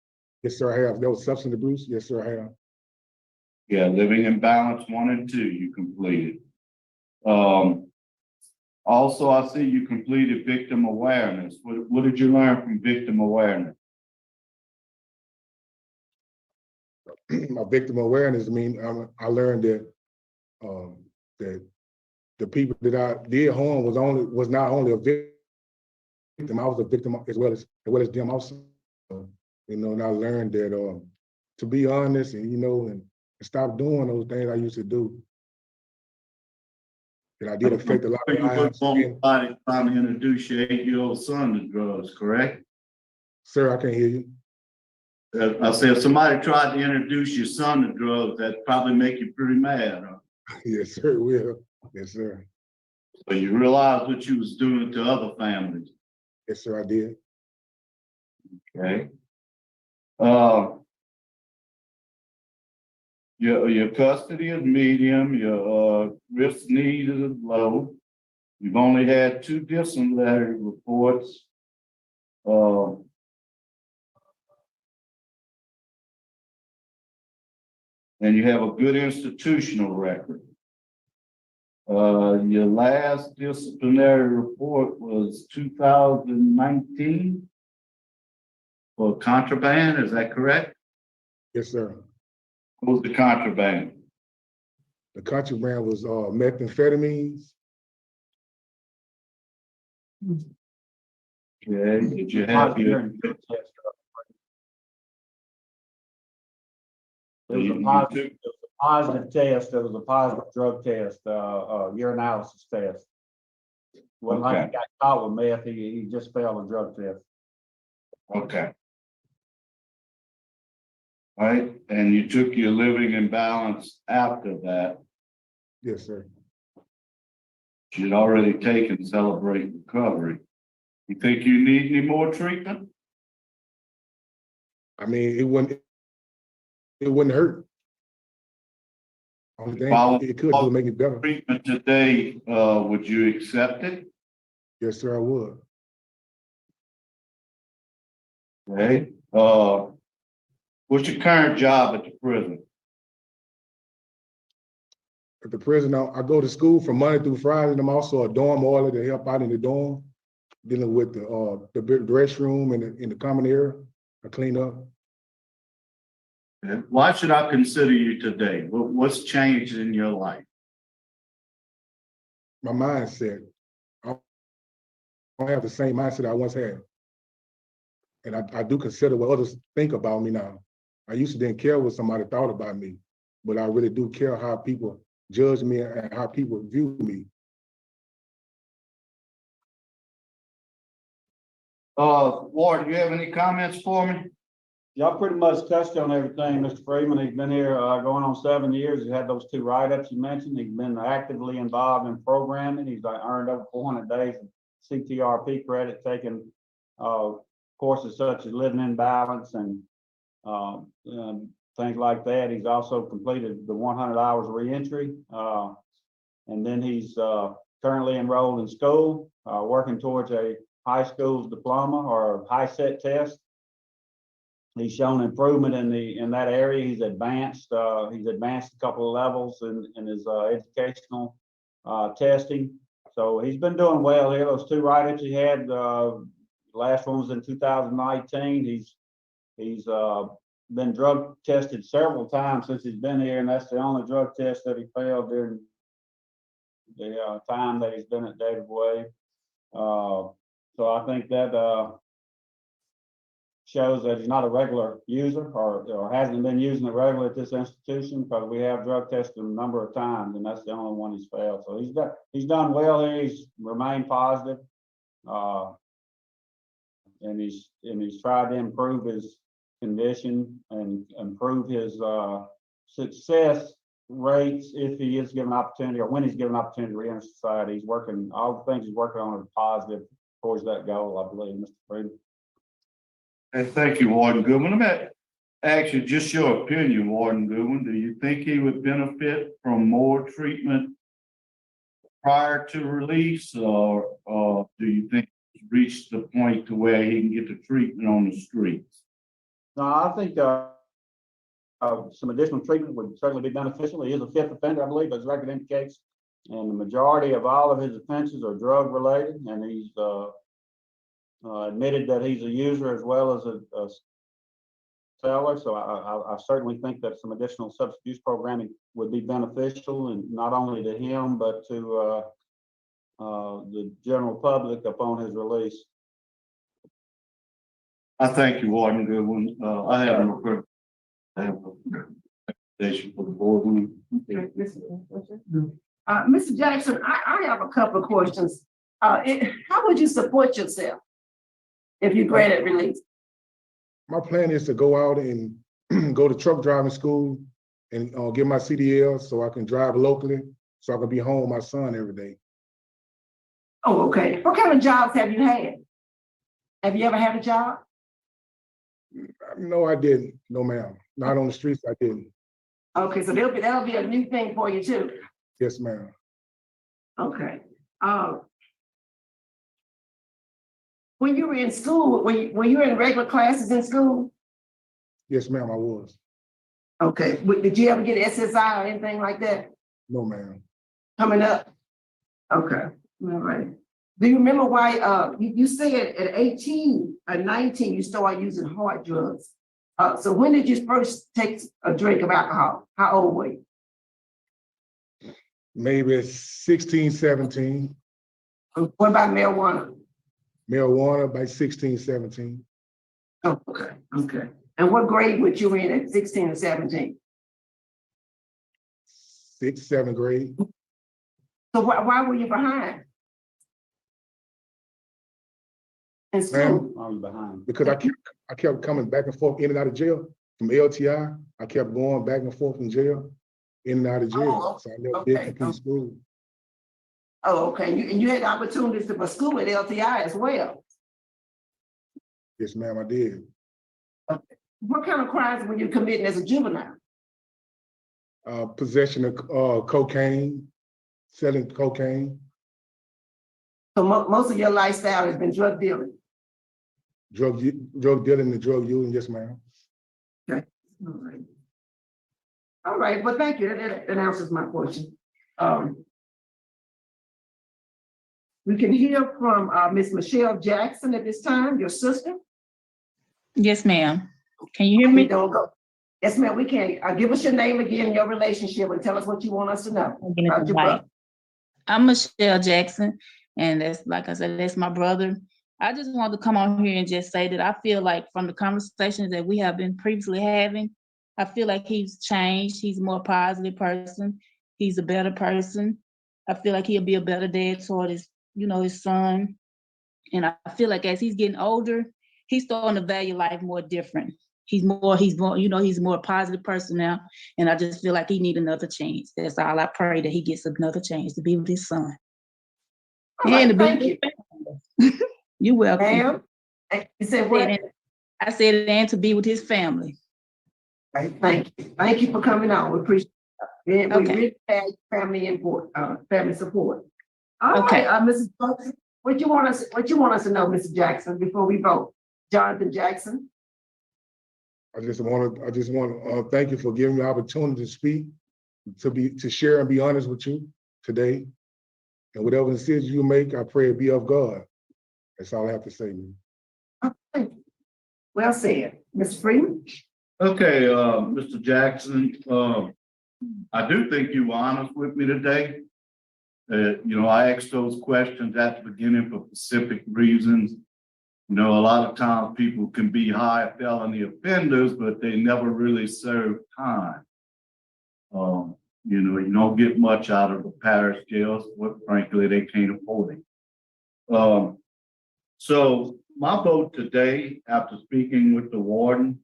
Yes, sir, I have. That was substance abuse. Yes, sir, I have. Yeah, Living in Balance 1 and 2 you completed. Also, I see you completed victim awareness. What did you learn from victim awareness? My victim awareness, I learned that that the people that I did harm was not only a victim, I was a victim as well as them also. And I learned that to be honest and stop doing those things I used to do. That I did affect a lot of You lives. wouldn't want somebody trying to introduce your 8-year-old son to drugs, correct? Sir, I can't hear you. I said, if somebody tried to introduce your son to drugs, that'd probably make you pretty mad, huh? Yes, sir, it will. Yes, sir. So you realize what you was doing to other families, Yes, sir, I did. okay? Your custody is medium, your risk need is low. You've only had 2 disciplinary reports. And you have a good institutional record. Your last disciplinary report was 2019 for contraband, is that correct? Yes, sir. What was the contraband? The contraband was methamphetamines. Okay, did you have your? It was a positive test. It was a positive drug test, urinalysis test. Wasn't like he got caught with meth. He just failed a drug test. Okay. All right, and you took your living in balance after that. Yes, sir. You'd already taken Celebrate Recovery. You think you need any more treatment? It wouldn't hurt. Only thing it could do is make it better. Treatment today, would you accept it? Yes, sir, I would. Okay. What's your current job at the prison? At the prison, I go to school from Monday through Friday, and I'm also a dorm order to help out in the dorm, dealing with the restroom and in the common area. I clean up. Okay. Why should I consider you today? What's changed in your life? My mindset. I don't have the same mindset I once had. And I do consider what others think about me now. I used to didn't care what somebody thought about me, but I really do care how people judge me and how people view me. Ward, do you have any comments for me? Y'all pretty much touched on everything, Mr. Freeman. He's been here going on 7 years. He had those 2 write-ups you mentioned. He's been actively involved in programming. He's earned over 400 days of CTRP credit, taking courses such as Living in Balance and things like that. He's also completed the 100 hours reentry. And then he's currently enrolled in school, working towards a high school's diploma or high set test. He's shown improvement in that area. He's advanced a couple of levels in his educational testing. So he's been doing well here. Those 2 write-ins he had, last one was in 2019. He's been drug tested several times since he's been here, and that's the only drug test that he failed during the time that he's been at David Way. So I think that shows that he's not a regular user or hasn't been using it regularly at this institution, because we have drug tested him a number of times, and that's the only one he's failed. So he's done well here. He's remained positive, and he's tried to improve his condition and improve his success rates if he is given opportunity, or when he's given opportunity to re-enter society. He's working, all the things he's working on are positive towards that goal, I believe, Mr. Freeman. Hey, thank you, Warden Goodwin. Let me ask you just your opinion, Warden Goodwin. Do you think he would benefit from more treatment prior to release, or do you think he's reached the point to where he can get the treatment on the streets? No, I think some additional treatment would certainly be beneficial. He is a 5th offender, I believe, as record indicates, and the majority of all of his offenses are drug related, and he's admitted that he's a user as well as a seller. So I certainly think that some additional substance abuse programming would be beneficial, and not only to him, but to the general public upon his release. I thank you, Warden Goodwin. I have no further. I have no recommendation for the board. Mr. Jackson, I have a couple of questions. How would you support yourself if you granted release? My plan is to go out and go to truck driving school and get my CDL so I can drive locally, so I can be home with my son every day. Oh, okay. What kind of jobs have you had? Have you ever had a job? No, I didn't. No, ma'am. Not on the streets, I didn't. Okay, so that'll be a new thing for you too. Yes, ma'am. Okay. When you were in school, when you were in regular classes in school? Yes, ma'am, I was. Okay. Did you ever get SSI or anything like that No, ma'am. coming up? Okay. All right. Do you remember why you said at 18 or 19 you started using hard drugs? So when did you first take a drink of alcohol? How old were you? Maybe 16, 17. What about marijuana? Marijuana by 16, 17. Oh, okay. Okay. And what grade were you in at 16 or 17? 6th, 7th grade. So why were you behind in school? Ma'am, Are you behind? because I kept coming back and forth in and out of jail from LTI. I kept going back and forth from jail, in and out of jail. Oh, So I never did complete school. Oh, okay. And you had opportunities to pursue at LTI as well. Yes, ma'am, I did. What kind of crimes were you committing as a juvenile? Possession of cocaine, selling cocaine, So most of your lifestyle has been drug dealing. drug dealing and drug using. Yes, ma'am. Okay. All right. All right. Well, thank you. That answers my question. We can hear from Miss Michelle Jackson at this time, your sister. Yes, ma'am. Can you hear me? Don't go. Yes, ma'am, we can. Give us your name again, your relationship, and tell us what you want us to know about your brother. I'm Michelle Jackson, and that's, like I said, that's my brother. I just wanted to come on here and just say that I feel like from the conversations that we have been previously having, I feel like he's changed. He's a more positive person. He's a better person. I feel like he'll be a better dad toward his, his son. And I feel like as he's getting older, he's starting to value life more different. He's more, he's a more positive person now. And I just feel like he needs another chance. That's all I pray, that he gets another chance to be with his son. All right, thank you. You're welcome. Ma'am, you said what? I said, and to be with his family. Right, thank you. Thank you for coming on. We appreciate it. We really value family input, family support. All right, Mrs. Jackson, what you want us to know, Mrs. Jackson, before we vote? Jonathan Jackson. I just want to thank you for giving me the opportunity to speak, to share and be honest with you today. And whatever decision you make, I pray it be of God. That's all I have to say, man. Okay. Well said. Ms. Freeman? Okay, Mr. Jackson, I do think you were honest with me today. I asked those questions at the beginning for specific reasons. A lot of times people can be high felony offenders, but they never really serve time. You don't get much out of the parish jails, but frankly, they can't afford it. So my vote today, after speaking with the warden,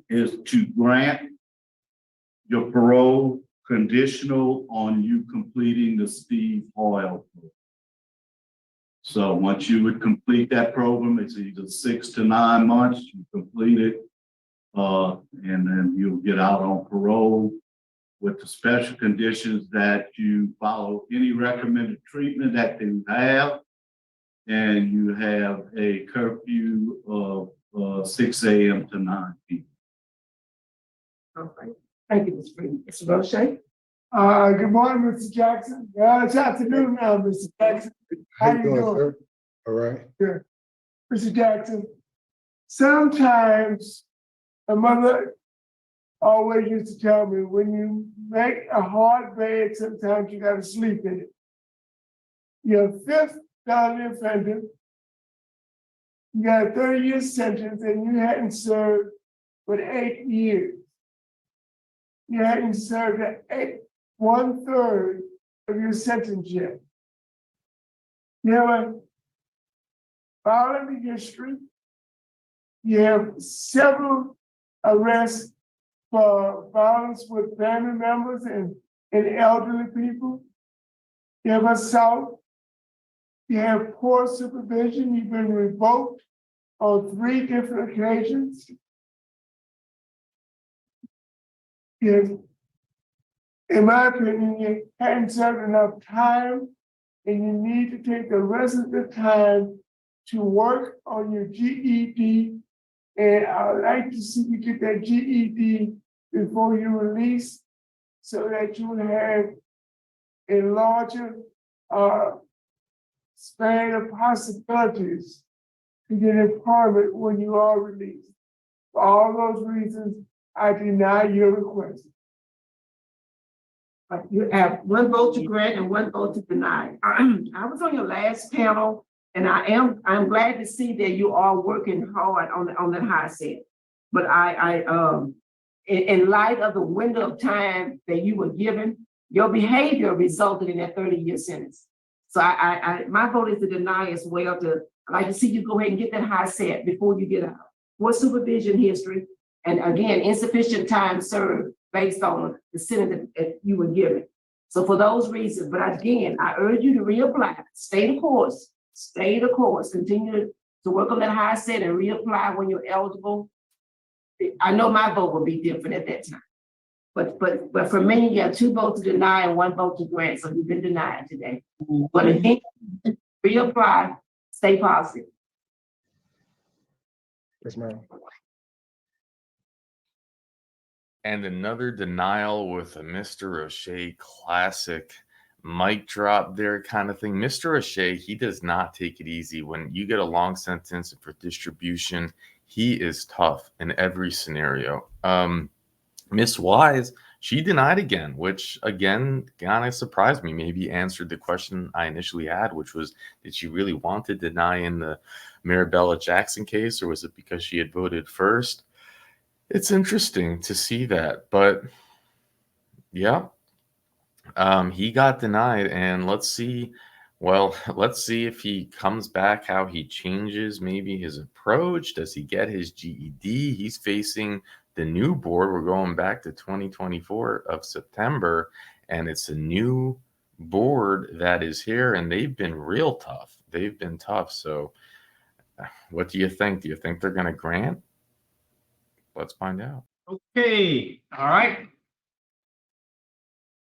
is to grant your parole conditional on you completing the Steve Hoyle program. So once you would complete that program, it's either 6 to 9 months, you complete it, and then you'll get out on parole with the special conditions that you follow any recommended treatment that they have, and you have a curfew of 6 a.m. to 9 p.m. Okay. Thank you, Ms. Freeman. Mr. Roche? Good morning, Mr. Jackson. It's afternoon now, Mr. Jackson. How you doing? Sir? All right. Good. Mr. Jackson, sometimes a mother always used to tell me, when you make a hard bed, sometimes you gotta sleep in it. You're a fifth felony offender. You got a 30-year sentence and you hadn't served but 8 years. You hadn't served 1/3 of your sentence yet. You have a violent history. You have several arrests for violence with family members and elderly people. You have assault. You have poor supervision. You've been revoked on 3 different occasions. Yes. In my opinion, you hadn't served enough time, and you need to take the rest of the time to work on your GED. And I would like to see you get that GED before you release, so that you will have a larger span of possibilities to get employment when you are released. For all those reasons, I deny your request. You have 1 vote to grant and 1 vote to deny. I was on your last panel, and I'm glad to see that you are working hard on that high set. But in light of the window of time that you were given, your behavior resulted in that 30-year sentence. So my vote is to deny as well. I'd like to see you go ahead and get that high set before you get out. What supervision history, and again, insufficient time served based on the sentence that you were given. So for those reasons, but again, I urge you to reapply, stay the course, continue to work on that high set and reapply when you're eligible. I know my vote will be different at that time. But for me, you have 2 votes to deny and 1 vote to grant, so you've been denied today. But again, reapply, stay positive. Yes, ma'am. And another denial with a Mr. O'Shea classic mic drop there kind of thing. Mr. O'Shea, he does not take it easy. When you get a long sentence for distribution, he is tough in every scenario. Miss Wise, she denied again, which again kind of surprised me. Maybe answered the question I initially had, which was, did she really want to deny in the Marabella Jackson case, or was it because she had voted first? It's interesting to see that, but yeah, he got denied, and let's see if he comes back, how he changes maybe his approach. Does he get his GED? He's facing the new board. We're going back to 2024 of September, and it's a new board that is here, and they've been real tough. They've been tough. So what do you think? Do you think they're going to grant? Let's find out. Okay, all right.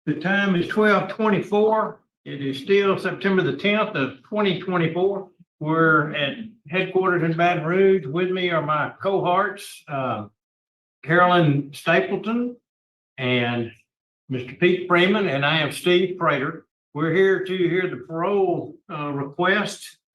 The time is 12:24. It is still September the 10th of 2024. We're at headquarters in Baton Rouge. With me are my cohorts, Carolyn Stapleton and Mr. Pete Freeman, and I am Steve Prater. We're here to hear the parole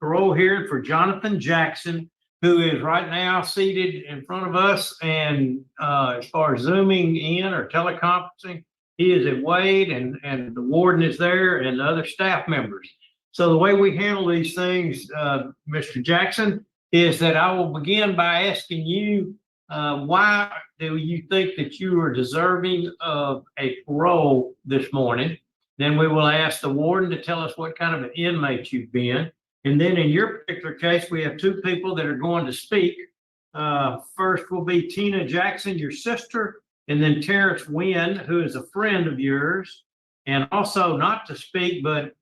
parole hearing for Jonathan Jackson, who is right now seated in front of us. And as far as zooming in or teleconferencing, he is at Wade, and the warden is there and the other staff members. So the way we handle these things, Mr. Jackson, is that I will begin by asking you, why do you think that you are deserving of a parole this morning? Then we will ask the warden to tell us what kind of an inmate you've been. And then in your particular case, we have two people that are going to speak. First will be Tina Jackson, your sister, and then Terrence Wynn, who is a friend of yours. And also not to speak, but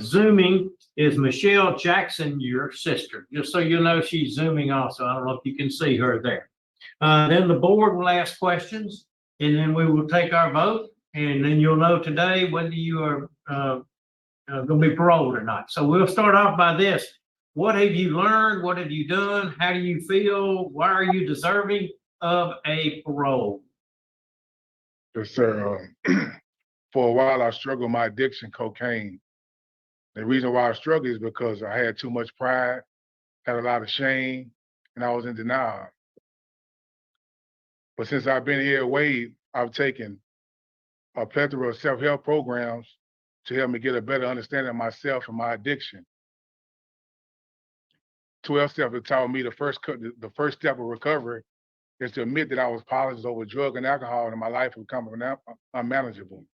Zooming is Michelle Jackson, your sister. Just so you know, she's Zooming also. I don't know if you can see her there. Then the board will ask questions, and then we will take our vote. And then you'll know today whether you are going to be paroled or not. So we'll start off by this. What have you learned? What have you done? How do you feel? Why are you deserving of a parole? Yes, sir. For a while, I struggled with my addiction, cocaine. The reason why I struggled is because I had too much pride, had a lot of shame, and I was in denial. But since I've been here at Wade, I've taken a plethora of self-help programs to help me get a better understanding of myself and my addiction. 12 steps have taught me the first step of recovery is to admit that I was powerless over drug and alcohol, and my life would become unmanageable.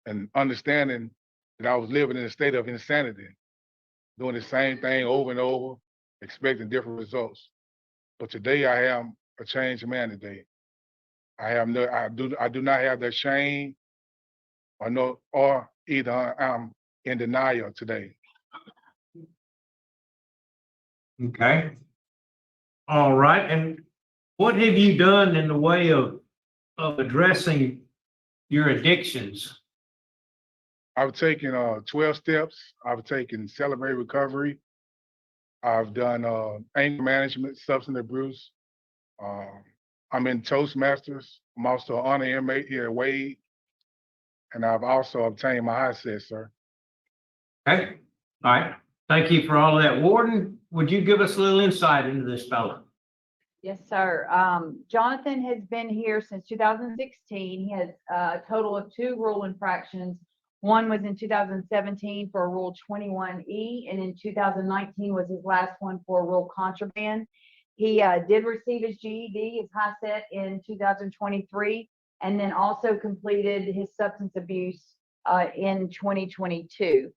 And understanding that I was living in a state of insanity, doing the same thing over and over, expecting different results. But today I am a changed man today. I do not have that shame or either I'm in denial today. Okay. All right. And what have you done in the way of addressing your addictions? I've taken 12 steps. I've taken Celebrate Recovery. I've done anger management, substance abuse. I'm in Toastmasters. I'm also an honor inmate here at Wade. And I've also obtained my ISET, sir. Okay. All right. Thank you for all of that. Warden, would you give us a little insight into this fellow? Yes, sir. Jonathan has been here since 2016. He has a total of 2 rule infractions. One was in 2017 for a Rule 21E, and in 2019 was his last one for a rule contraband. He did receive his GED, his high set in 2023, and then also completed his substance abuse in 2022.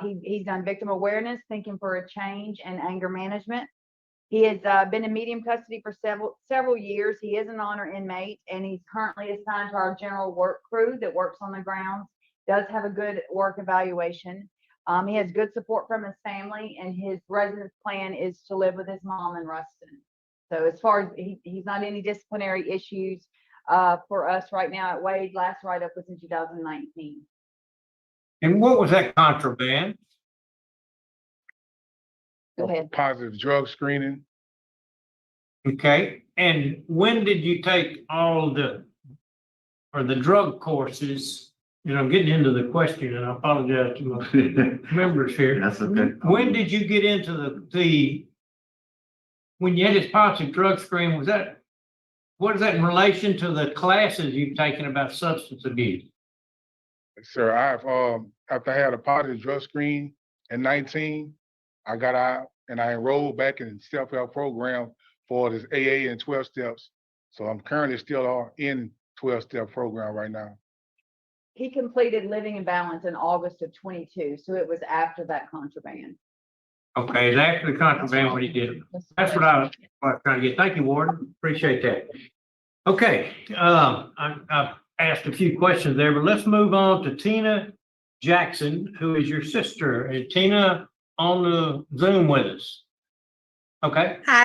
He's done victim awareness, thinking for a change, and anger management. He has been in medium custody for several years. He is an honor inmate, and he's currently assigned to our general work crew that works on the grounds, does have a good work evaluation. He has good support from his family, and his residence plan is to live with his mom in Ruston. So as far as he's not any disciplinary issues for us right now at Wade. Last write-up was in 2019. And what was that contraband? Go ahead. Positive drug screening. Okay. And when did you take all the drug courses? You know, I'm getting into the question, and I apologize to my members here. That's okay. When did you get into when you had this positive drug screen, what is that in relation to the classes you've taken about substance abuse? Sir, after I had a positive drug screen in 19, I got out and I enrolled back in the self-help program for this AA and 12 steps. So I'm currently still in 12-step program right now. He completed Living in Balance in August of 22, so it was after that contraband. Okay, it's after the contraband when he did it. That's what I was trying to get. Thank you, Warden. Appreciate that. Okay, I've asked a few questions there, but let's move on to Tina Jackson, who is your sister. Is Tina on the Zoom with us? Okay. Hi.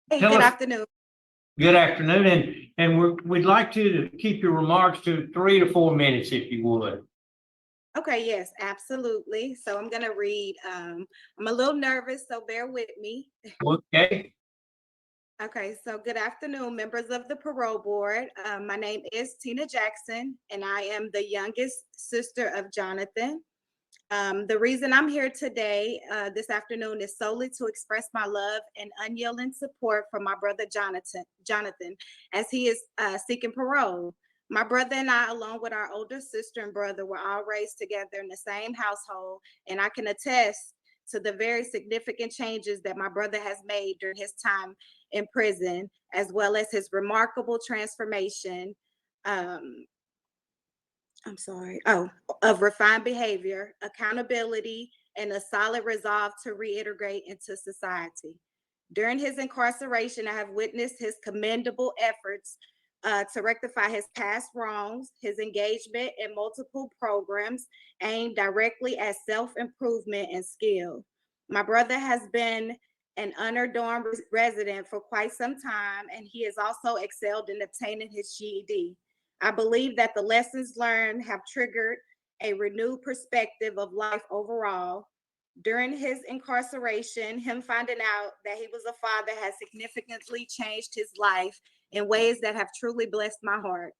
Hey, Tell good us- afternoon. Good afternoon, and we'd like to keep your remarks to 3 to 4 minutes, if you would. Okay, yes, absolutely. So I'm gonna read. I'm a little nervous, so bear with me. Okay. Okay, so good afternoon, members of the parole board. My name is Tina Jackson, and I am the youngest sister of Jonathan. The reason I'm here today, this afternoon, is solely to express my love and unyielding support for my brother Jonathan, as he is seeking parole. My brother and I, along with our older sister and brother, were all raised together in the same household, and I can attest to the very significant changes that my brother has made during his time in prison, as well as his remarkable transformation. Of refined behavior, accountability, and a solid resolve to reintegrate into society. During his incarceration, I have witnessed his commendable efforts to rectify his past wrongs, his engagement in multiple programs aimed directly at self-improvement and skill. My brother has been an unadorned resident for quite some time, and he has also excelled in obtaining his GED. I believe that the lessons learned have triggered a renewed perspective of life overall. During his incarceration, him finding out that he was a father has significantly changed his life in ways that have truly blessed my heart.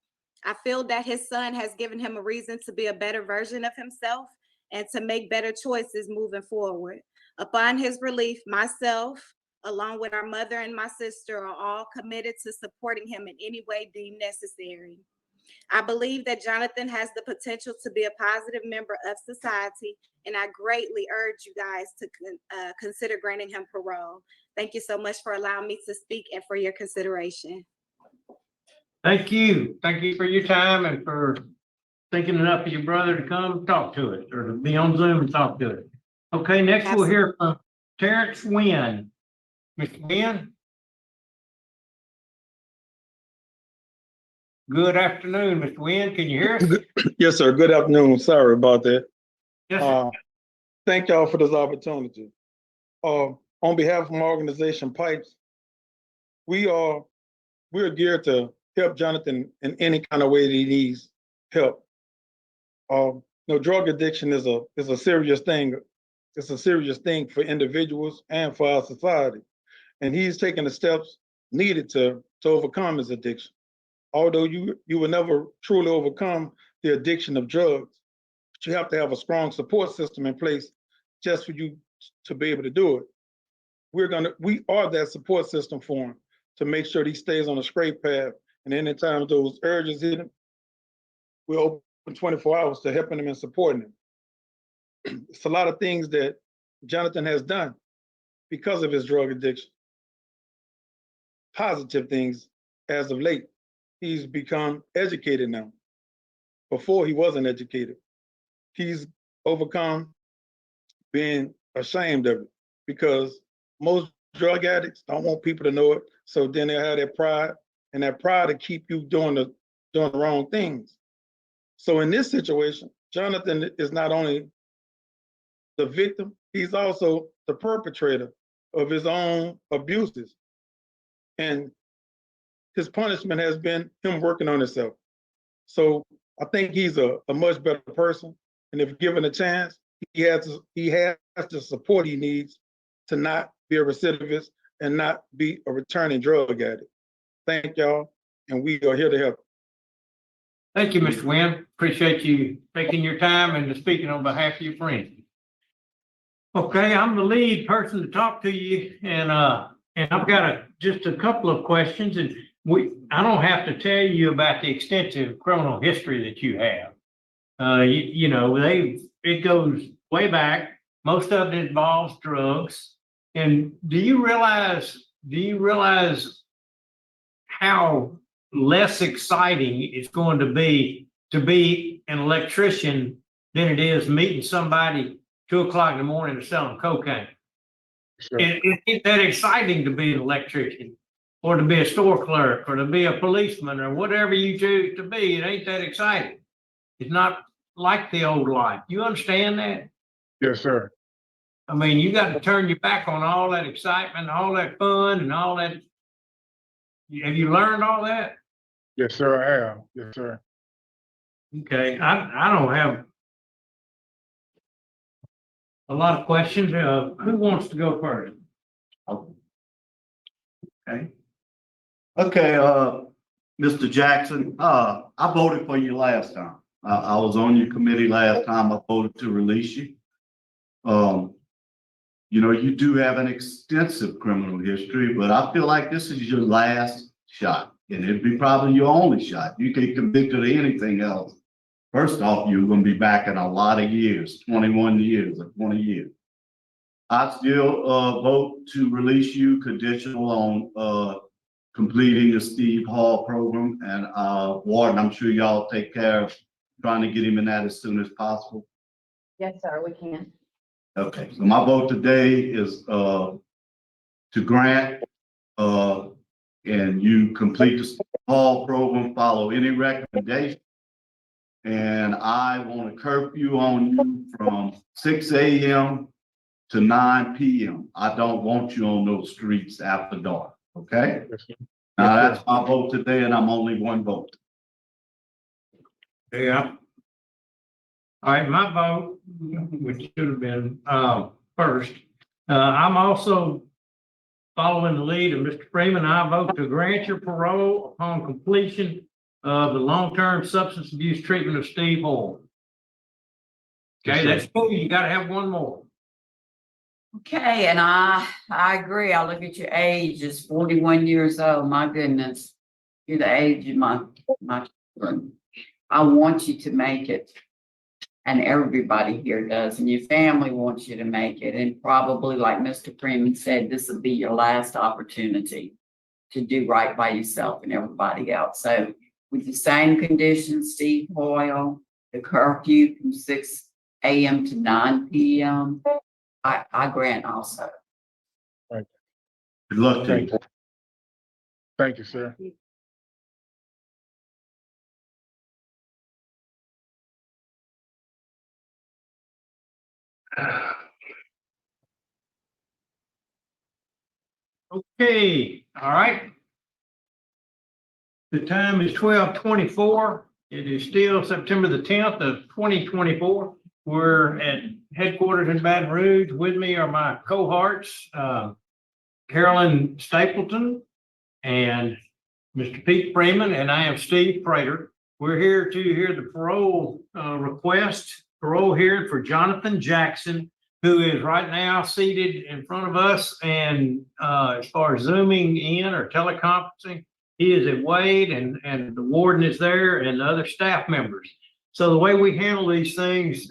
I feel that his son has given him a reason to be a better version of himself and to make better choices moving forward. Upon his relief, myself, along with our mother and my sister, are all committed to supporting him in any way deemed necessary. I believe that Jonathan has the potential to be a positive member of society, and I greatly urge you guys to consider granting him parole. Thank you so much for allowing me to speak and for your consideration. Thank you. Thank you for your time and for thinking enough of your brother to come talk to us or to be on Zoom and talk to us. Okay, next we'll hear from Terrence Wynn. Mr. Wynn? Good afternoon, Mr. Wynn. Can you hear us? Yes, sir. Good afternoon. Sorry about that. Yes, sir. Thank y'all for this opportunity. On behalf of my organization, Pipes, we're geared to help Jonathan in any kind of way that he needs help. Drug addiction is a serious thing. It's a serious thing for individuals and for our society. And he's taking the steps needed to overcome his addiction. Although you will never truly overcome the addiction of drugs, but you have to have a strong support system in place just for you to be able to do it. We are that support system for him to make sure he stays on a straight path. And anytime those urges hit him, we're open 24 hours to helping him and supporting him. It's a lot of things that Jonathan has done because of his drug addiction. Positive things as of late. He's become educated now. Before he wasn't educated. He's overcome being ashamed of it because most drug addicts don't want people to know it. So then they have that pride, and that pride to keep you doing the wrong things. So in this situation, Jonathan is not only the victim, he's also the perpetrator of his own abuses. And his punishment has been him working on himself. So I think he's a much better person. And if given a chance, he has the support he needs to not be a recidivist and not be a returning drug addict. Thank y'all, and we are here to help. Thank you, Mr. Wynn. Appreciate you taking your time and speaking on behalf of your friends. Okay, I'm the lead person to talk to you, and I've got just a couple of questions, and I don't have to tell you about the extensive criminal history that you have. It goes way back. Most of it involves drugs. And do you realize how less exciting it's going to be an electrician than it is meeting somebody 2 o'clock in the morning and selling cocaine? Sure. It ain't that exciting to be an electrician or to be a store clerk or to be a policeman or whatever you choose to be. It ain't that exciting. It's not like the old life. You understand that? Yes, sir. I mean, you got to turn your back on all that excitement, all that fun, and all that. Have you learned all that? Yes, sir, I have. Yes, sir. Okay, I don't have a lot of questions. Who wants to go first? Okay. Okay, Mr. Jackson, I voted for you last time. I was on your committee last time. I voted to release you. You know, you do have an extensive criminal history, but I feel like this is your last shot, and it'd be probably your only shot. You get convicted of anything else. First off, you're gonna be back in a lot of years, 21 years or 20 years. I still vote to release you conditional on completing the Steve Hall program, and Warden, I'm sure y'all take care of trying to get him in that as soon as possible. Yes, sir, we can. Okay, so my vote today is to grant and you complete the Steve Hall program, follow any recommendation. And I want to curfew on you from 6 a.m. to 9 p.m. I don't want you on those streets after dark, okay? Now, that's my vote today, and I'm only one vote. Yeah. All right, my vote, which should have been first. I'm also following the lead of Mr. Freeman. I vote to grant your parole upon completion of the long-term substance abuse treatment of Steve Hall. Okay, that's cool. You gotta have one more. Okay, and I agree. I look at your age, it's 41 years old. My goodness, you're the age of my children. I want you to make it, and everybody here does, and your family wants you to make it. And probably, like Mr. Freeman said, this will be your last opportunity to do right by yourself and everybody else. So, with the same conditions, Steve Hoyle, the curfew from 6 a.m. to 9 p.m. I grant also. Right. Good luck to you. Thank you, sir. Okay, all right. The time is 12:24. It is still September the 10th of 2024. We're at headquarters in Baton Rouge. With me are my cohorts, Carolyn Stapleton and Mr. Pete Freeman, and I am Steve Prater. We're here to hear the parole parole hearing for Jonathan Jackson, who is right now seated in front of us. And as far as zooming in or teleconferencing, he is at Wade, and the warden is there and the other staff members. So the way we handle these things,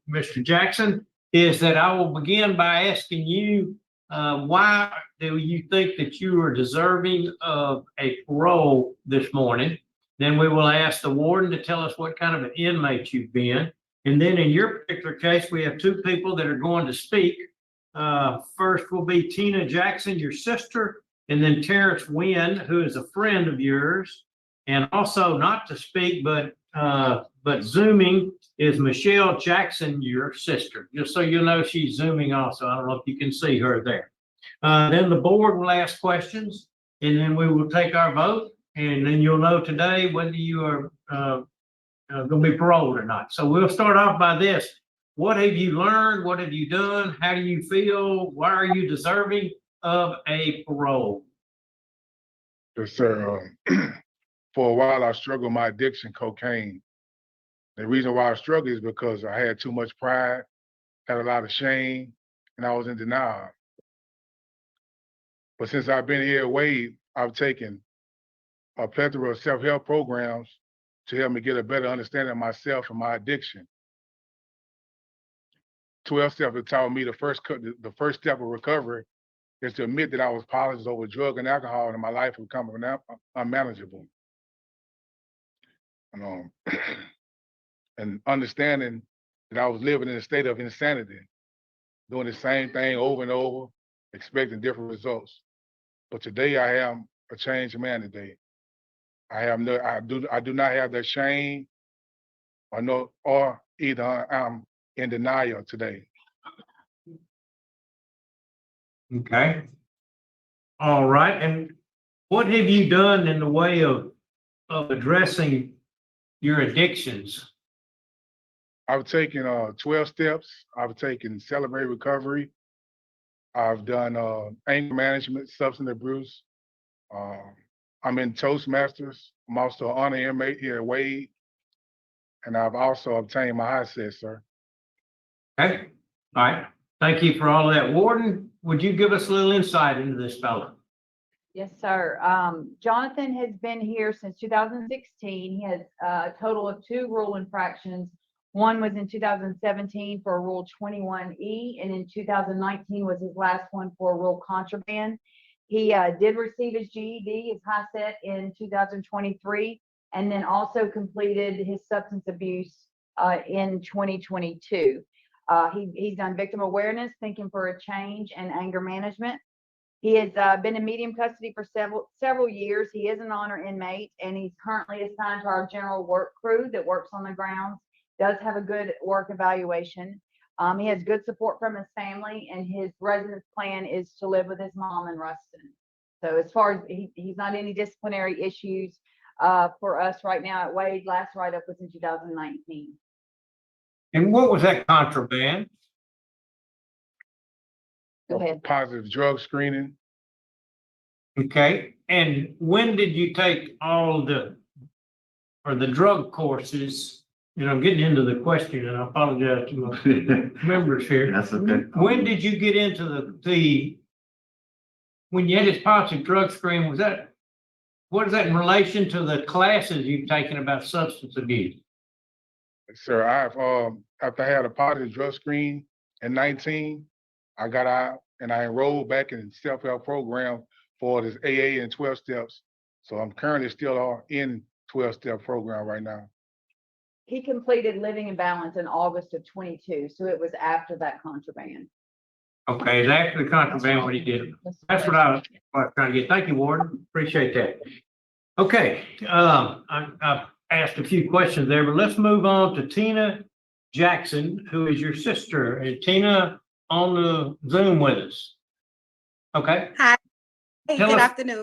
Mr. Jackson, is that I will begin by asking you, why do you think that you are deserving of a parole this morning? Then we will ask the warden to tell us what kind of an inmate you've been. And then in your particular case, we have two people that are going to speak. First will be Tina Jackson, your sister, and then Terrence Wynn, who is a friend of yours. And also not to speak, but Zooming is Michelle Jackson, your sister. Just so you know, she's Zooming also. I don't know if you can see her there. Then the board will ask questions, and then we will take our vote. And then you'll know today whether you are going to be paroled or not. So we'll start off by this. What have you learned? What have you done? How do you feel? Why are you deserving of a parole? Yes, sir. For a while, I struggled with my addiction, cocaine. The reason why I struggled is because I had too much pride, had a lot of shame, and I was in denial. But since I've been here at Wade, I've taken a plethora of self-help programs to help me get a better understanding of myself and my addiction. 12 steps have taught me the first step of recovery is to admit that I was powerless over drug and alcohol, and my life would become unmanageable. And understanding that I was living in a state of insanity, doing the same thing over and over, expecting different results. But today I am a changed man today. I do not have that shame or either I'm in denial today. Okay. All right. And what have you done in the way of addressing your addictions? I've taken 12 steps. I've taken Celebrate Recovery. I've done anger management, substance abuse. I'm in Toastmasters. I'm also an honor inmate here at Wade. And I've also obtained my high set, sir. Okay, all right. Thank you for all of that. Warden, would you give us a little insight into this fellow? Yes, sir. Jonathan has been here since 2016. He has a total of 2 rule infractions. One was in 2017 for Rule 21E, and in 2019 was his last one for rule contraband. He did receive his GED, his high set, in 2023, and then also completed his substance abuse in 2022. He's done victim awareness, thinking for a change, and anger management. He has been in medium custody for several years. He is an honor inmate, and he's currently assigned to our general work crew that works on the grounds, does have a good work evaluation. He has good support from his family, and his residence plan is to live with his mom in Ruston. So as far as he's not any disciplinary issues for us right now at Wade. Last write-up was in 2019. And what was that contraband? Go ahead. Positive drug screening. Okay, and when did you take all the drug courses? You know, I'm getting into the question, and I apologize to my members here. That's okay. When did you get into when you had this positive drug screen? What is that in relation to the classes you've taken about substance abuse? Sir, after I had a positive drug screen in 19, I got out and I enrolled back in self-help program for this AA and 12 steps. So I'm currently still in 12-step program right now. He completed Living in Balance in August of 22, so it was after that contraband. Okay, it's after the contraband what he did. That's what I was trying to get. Thank you, Warden. Appreciate that. Okay, I've asked a few questions there, but let's move on to Tina Jackson, who is your sister. And Tina on the Zoom with us. Okay. Hi. Hey, Tell good us- afternoon.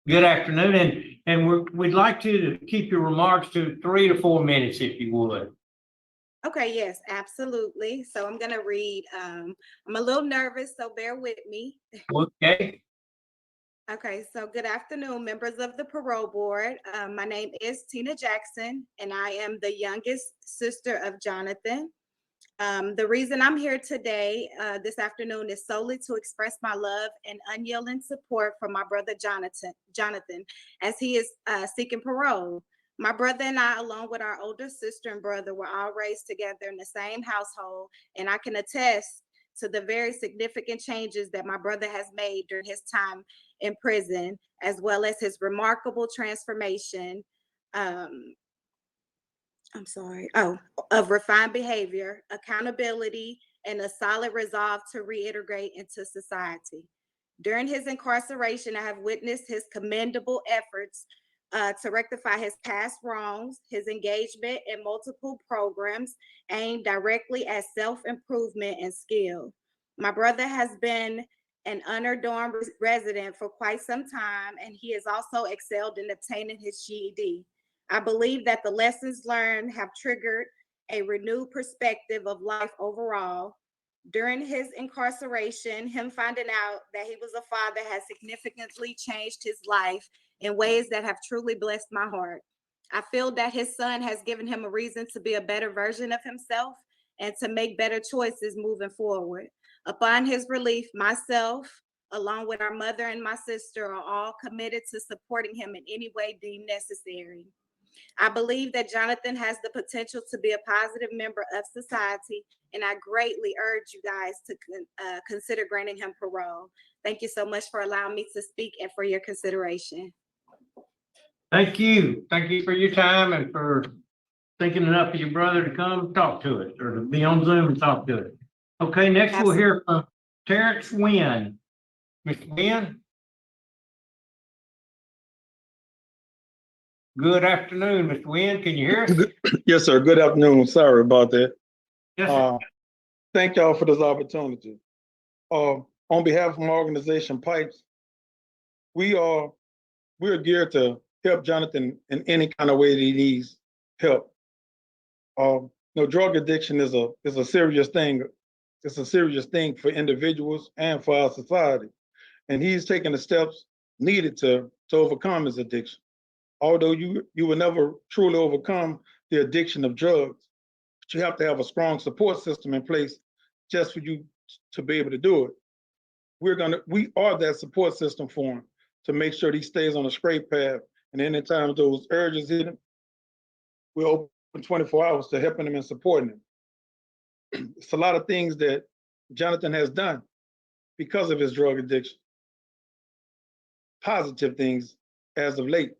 Good afternoon, and we'd like to keep your remarks to 3 to 4 minutes, if you would. Okay, yes, absolutely. So I'm going to read. I'm a little nervous, so bear with me. Okay. Okay, so good afternoon, members of the parole board. My name is Tina Jackson, and I am the youngest sister of Jonathan. The reason I'm here today, this afternoon, is solely to express my love and unyielding support for my brother Jonathan, as he is seeking parole. My brother and I, along with our older sister and brother, were all raised together in the same household, and I can attest to the very significant changes that my brother has made during his time in prison, as well as his remarkable transformation of refined behavior, accountability, and a solid resolve to reintegrate into society. During his incarceration, I have witnessed his commendable efforts to rectify his past wrongs, his engagement in multiple programs aimed directly at self-improvement and skill. My brother has been an honored dorm resident for quite some time, and he has also excelled in obtaining his GED. I believe that the lessons learned have triggered a renewed perspective of life overall. During his incarceration, him finding out that he was a father has significantly changed his life in ways that have truly blessed my heart. I feel that his son has given him a reason to be a better version of himself and to make better choices moving forward. Upon his relief, myself, along with our mother and my sister, are all committed to supporting him in any way deemed necessary. I believe that Jonathan has the potential to be a positive member of society, and I greatly urge you guys to consider granting him parole. Thank you so much for allowing me to speak and for your consideration. Thank you. Thank you for your time and for thinking enough of your brother to come talk to us or to be on Zoom and talk to us. Okay, next we'll hear from Terrence Wynn. Mr. Wynn? Good afternoon, Mr. Wynn. Can you hear us? Yes, sir. Good afternoon. Sorry about that. Yes, sir. Thank y'all for this opportunity. On behalf of my organization, Pipes, we're geared to help Jonathan in any kind of way that he needs help. Drug addiction is a serious thing. It's a serious thing for individuals and for our society. And he's taking the steps needed to to overcome his addiction. Although you will never truly overcome the addiction of drugs, but you have to have a strong support system in place just for you to be able to do it. We are that support system for him to make sure he stays on a straight path. And anytime those urges hit him, we're open 24 hours to helping him and supporting him. It's a lot of things that Jonathan has done because of his drug addiction. Positive things as of late.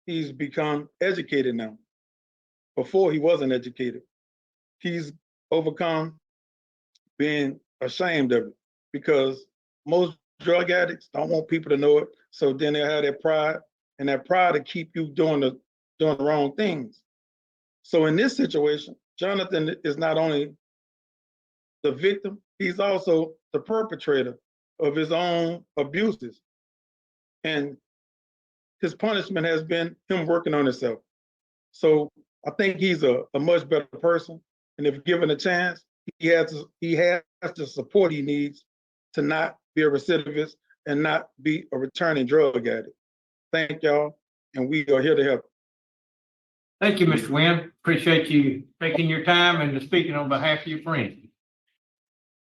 He's become educated now. Before he wasn't educated. He's overcome being ashamed of it because most drug addicts don't want people to know it. So then they have that pride, and that pride to keep you doing the wrong things. So in this situation, Jonathan is not only the victim, he's also the perpetrator of his own abuses. And his punishment has been him working on himself. So I think he's a much better person. And if given a chance, he has the support he needs to not be a recidivist and not be a returning drug addict. Thank y'all, and we are here to help. Thank you, Mr. Wynn. Appreciate you taking your time and speaking on behalf of your friend.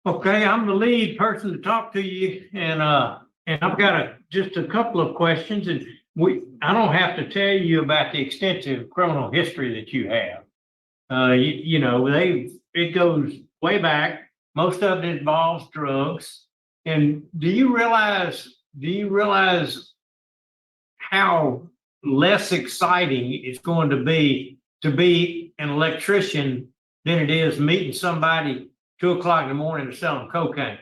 Okay, I'm the lead person to talk to you, and I've got just a couple of questions, and I don't have to tell you about the extensive criminal history that you have. It goes way back. Most of it involves drugs. And do you realize how less exciting it's going to be an electrician than it is meeting somebody 2 o'clock in the morning to sell them cocaine?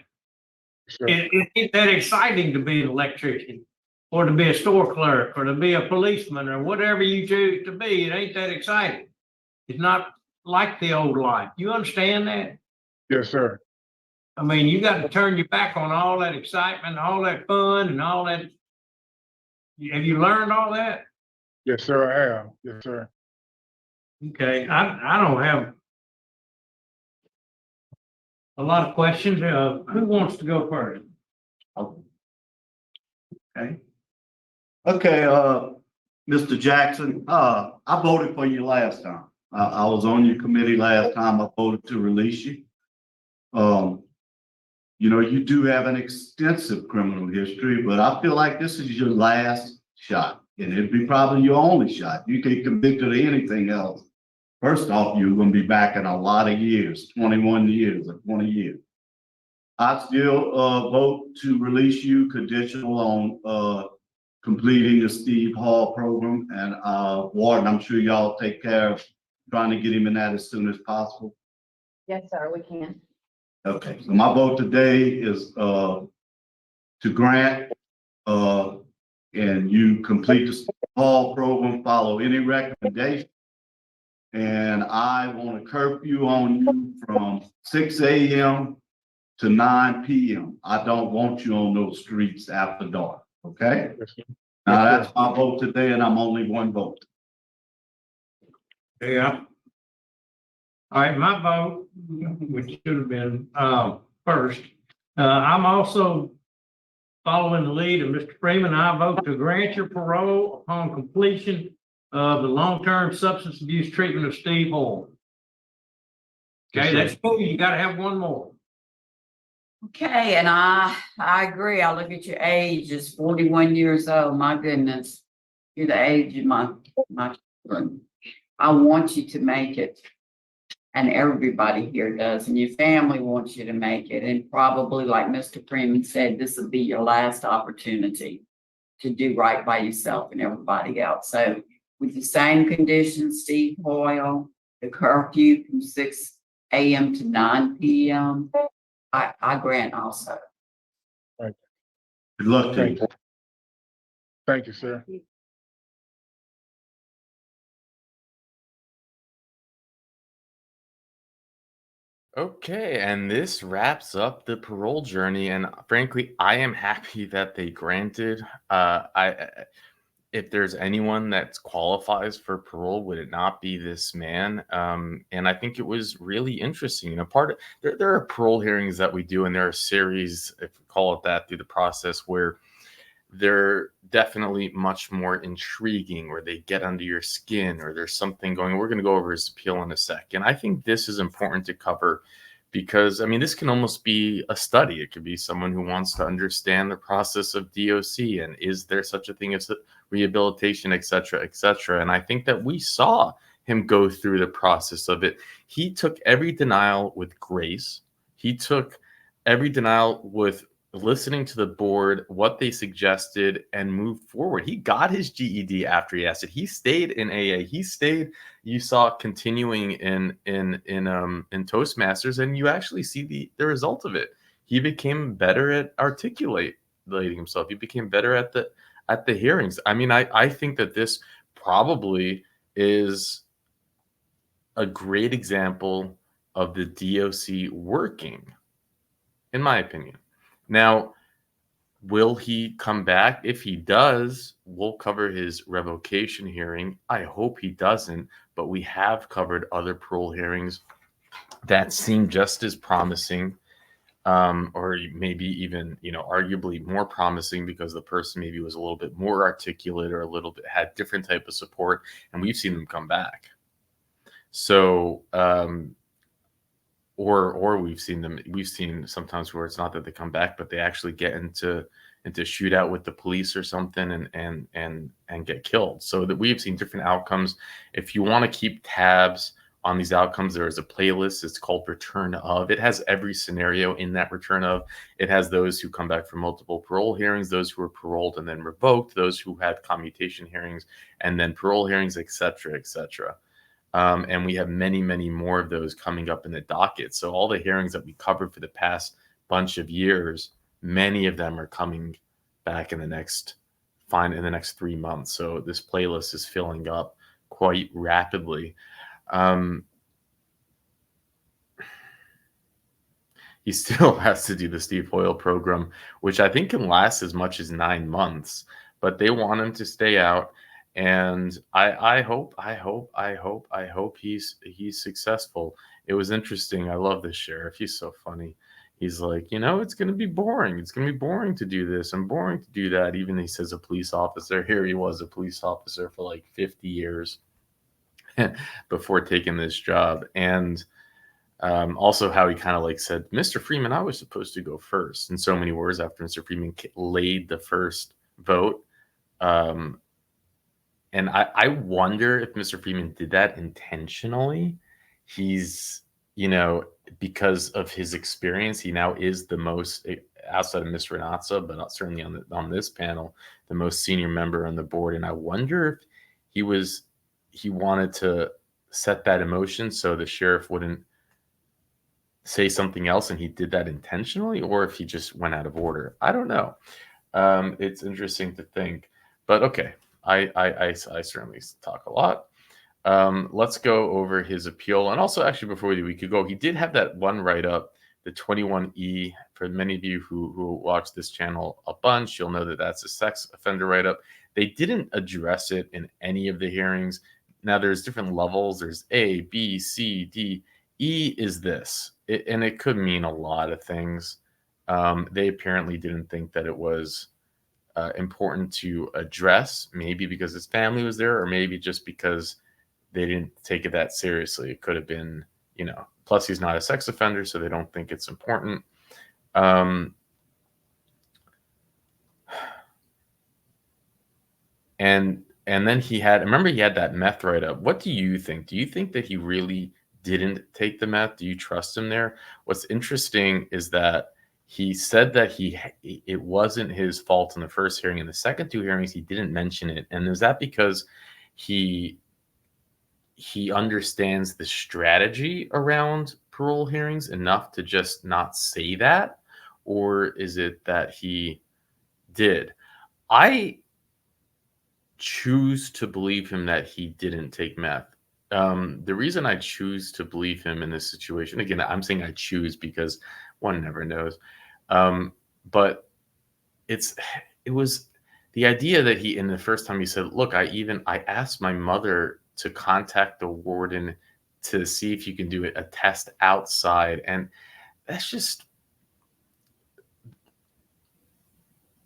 Sure. It ain't that exciting to be an electrician or to be a store clerk or to be a policeman or whatever you choose to be. It ain't that exciting. It's not like the old life. You understand that? Yes, sir. I mean, you got to turn your back on all that excitement, all that fun and all that. Have you learned all that? Yes, sir, I have. Yes, sir. Okay, I don't have a lot of questions. Who wants to go first? Okay. Okay, Mr. Jackson, I voted for you last time. I was on your committee last time. I voted to release you. You do have an extensive criminal history, but I feel like this is your last shot, and it'd be probably your only shot. You get convicted of anything else. First off, you're going to be back in a lot of years, 21 years or 20 years. I still vote to release you conditional on completing the Steve Hall program, and Warden, I'm sure y'all take care of trying to get him in that as soon as possible. Yes, sir, we can. Okay, so my vote today is to grant and you complete the Steve Hall program, follow any recommendation. And I want a curfew on you from 6 a.m. to 9 p.m. I don't want you on those streets after dark, okay? Now that's my vote today, and I'm only one vote. Yeah. All right, my vote, which should have been first. I'm also following the lead of Mr. Freeman. I vote to grant your parole upon completion of the long-term substance abuse treatment of Steve Hall. Okay, that's two. You got to have one more. Okay, and I agree. I look at your age, it's 41 years old. My goodness, you're the age of my children. I want you to make it, and everybody here does, and your family wants you to make it. And probably, like Mr. Freeman said, this will be your last opportunity to do right by yourself and everybody else. So, with the same conditions, Steve Hoyle, the curfew from 6 a.m. to 9 p.m. I grant also. Good luck to you. Thank you, sir. Okay, and this wraps up the parole journey. And frankly, I am happy that they granted. If there's anyone that qualifies for parole, would it not be this man? And I think it was really interesting. There are parole hearings that we do, and there are series, if we call it that, through the process where they're definitely much more intriguing, or they get under your skin, or there's something going. We're going to go over his appeal in a second. I think this is important to cover because, I mean, this can almost be a study. It could be someone who wants to understand the process of DOC and is there such a thing as rehabilitation, et cetera, et cetera. And I think that we saw him go through the process of it. He took every denial with grace. He took every denial with listening to the board, what they suggested, and moved forward. He got his GED after he asked it. He stayed in AA. He stayed. You saw continuing in Toastmasters, and you actually see the result of it. He became better at articulating himself. He became better at the hearings. I mean, I think that this probably is a great example of the DOC working, in my opinion. Now, will he come back? If he does, we'll cover his revocation hearing. I hope he doesn't, but we have covered other parole hearings that seem just as promising, or maybe even, arguably more promising because the person maybe was a little bit more articulate or a little bit had different type of support, and we've seen them come back. So, or we've seen sometimes where it's not that they come back, but they actually get into shootout with the police or something and get killed. So that we've seen different outcomes. If you want to keep tabs on these outcomes, there is a playlist. It's called Return Of. It has every scenario in that Return Of. It has those who come back from multiple parole hearings, those who were paroled and then revoked, those who had commutation hearings and then parole hearings, et cetera, et cetera. And we have many, many more of those coming up in the docket. So all the hearings that we covered for the past bunch of years, many of them are coming back in the next 3 months. So this playlist is filling up quite rapidly. He still has to do the Steve Hoyle program, which I think can last as much as 9 months, but they want him to stay out. And I hope he's successful. It was interesting. I love this sheriff. He's so funny. He's like, it's going to be boring. It's going to be boring to do this and boring to do that. Even he says a police officer. Here he was a police officer for like 50 years before taking this job. And also how he kind of like said, Mr. Freeman, I was supposed to go first, in so many words, after Mr. Freeman laid the first vote. And I wonder if Mr. Freeman did that intentionally. He's, because of his experience, he now is the most, outside of Ms. Renatza, but certainly on this panel, the most senior member on the board. And I wonder if he wanted to set that emotion so the sheriff wouldn't say something else, and he did that intentionally, or if he just went out of order. I don't know. It's interesting to think, but okay. I certainly talk a lot. Let's go over his appeal. And also, actually, before we could go, he did have that one write-up, the 21E. For many of you who watch this channel a bunch, you'll know that that's a sex offender write-up. They didn't address it in any of the hearings. Now, there's different levels. There's A, B, C, D. E is this. And it could mean a lot of things. They apparently didn't think that it was important to address, maybe because his family was there, or maybe just because they didn't take it that seriously. It could have been, plus he's not a sex offender, so they don't think it's important. And then he had that meth write-up. What do you think? Do you think that he really didn't take the meth? Do you trust him there? What's interesting is that he said that it wasn't his fault in the first hearing. In the second 2 hearings, he didn't mention it. And is that because he understands the strategy around parole hearings enough to just not say that? Or is it that he did? I choose to believe him that he didn't take meth. The reason I choose to believe him in this situation, again, I'm saying I choose because one never knows. But it was the idea that in the first time he said, look, I asked my mother to contact the warden to see if you can do a test outside. And that's just,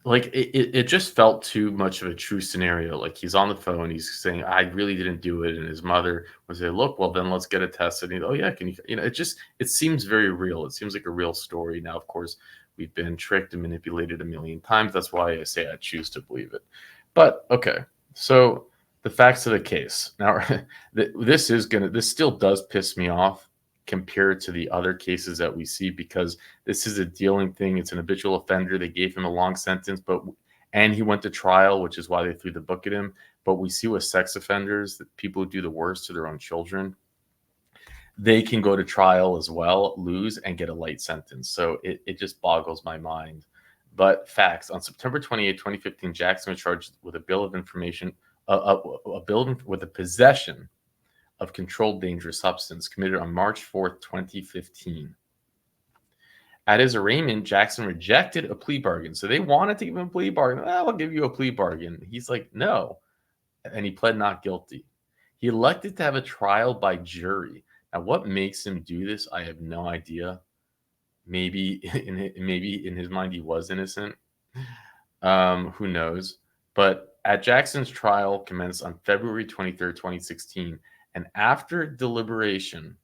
like it just felt too much of a true scenario. Like he's on the phone, he's saying, I really didn't do it. And his mother would say, look, well, then let's get it tested. And oh yeah, can you know, it seems very real. It seems like a real story. Now, of course, we've been tricked and manipulated a million times. That's why I say I choose to believe it. But okay, so the facts of the case. Now, this still does piss me off compared to the other cases that we see, because this is a dealing thing. It's an habitual offender. They gave him a long sentence, and he went to trial, which is why they threw the book at him. But we see with sex offenders, that people who do the worst to their own children, they can go to trial as well, lose, and get a light sentence. So it just boggles my mind. But facts: on September 28, 2015, Jackson was charged with a bill of information, with a possession of controlled dangerous substance committed on March 4th, 2015. At his arraignment, Jackson rejected a plea bargain. So they wanted to give him a plea bargain. I'll give you a plea bargain. He's like, no. And he pled not guilty. He elected to have a trial by jury. Now, what makes him do this? I have no idea. Maybe in his mind he was innocent. Who knows? But at Jackson's trial commenced on February 23rd, 2016, and after deliberation,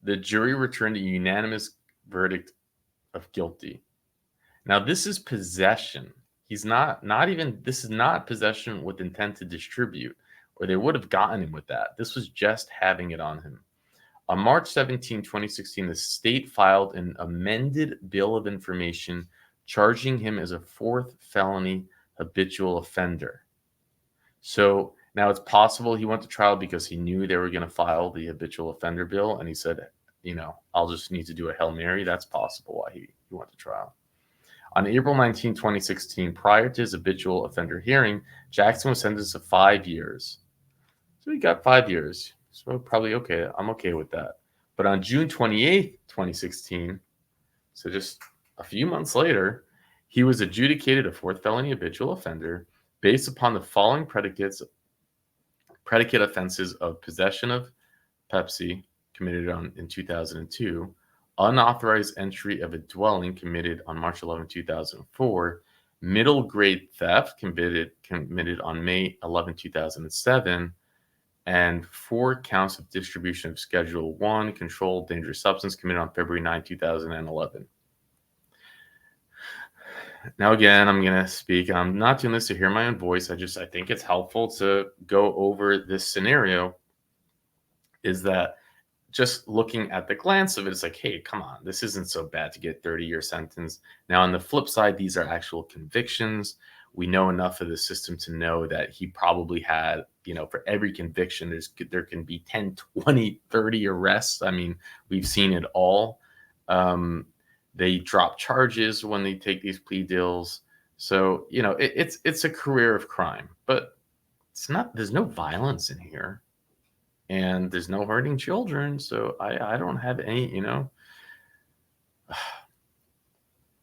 the jury returned a unanimous verdict of guilty. Now, this is possession. He's not even, this is not possession with intent to distribute, or they would have gotten him with that. This was just having it on him. On March 17, 2016, the state filed an amended bill of information charging him as a fourth felony habitual offender. So now it's possible he went to trial because he knew they were going to file the habitual offender bill, and he said, I'll just need to do a Hail Mary. That's possible why he went to trial. On April 19, 2016, prior to his habitual offender hearing, Jackson was sentenced to 5 years. So he got 5 years. So probably okay. I'm okay with that. But on June 28, 2016, so just a few months later, he was adjudicated a fourth felony habitual offender based upon the following predicate offenses of possession of Pepsi committed in 2002, unauthorized entry of a dwelling committed on March 11, 2004, middle grade theft committed on May 11, 2007, and 4 counts of distribution of Schedule 1 controlled dangerous substance committed on February 9, 2011. Now, again, I'm going to speak. I'm not doing this to hear my own voice. I think it's helpful to go over this scenario, is that just looking at the glance of it, it's like, hey, come on, this isn't so bad to get 30-year sentence. Now, on the flip side, these are actual convictions. We know enough of the system to know that he probably had, for every conviction, there can be 10, 20, 30 arrests. I mean, we've seen it all. They drop charges when they take these plea deals. So, it's a career of crime, but there's no violence in here. And there's no hurting children. So I don't have any,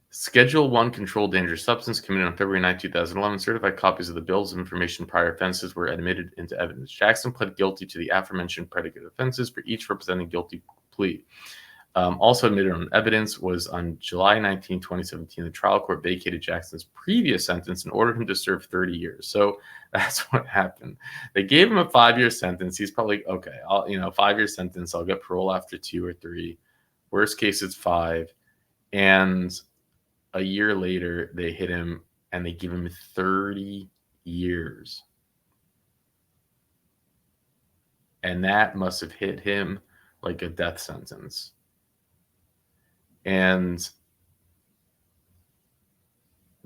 Schedule 1 controlled dangerous substance committed on February 9, 2011. Certified copies of the bills of information prior offenses were admitted into evidence. Jackson pled guilty to the aforementioned predicate offenses, for each representing guilty plea. Also admitted on evidence was on July 19, 2017, the trial court vacated Jackson's previous sentence and ordered him to serve 30 years. So that's what happened. They gave him a 5-year sentence. He's probably, okay, 5-year sentence. I'll get parole after 2 or 3. Worst case, it's 5. And a year later, they hit him and they give him 30 years. And that must have hit him like a death sentence. And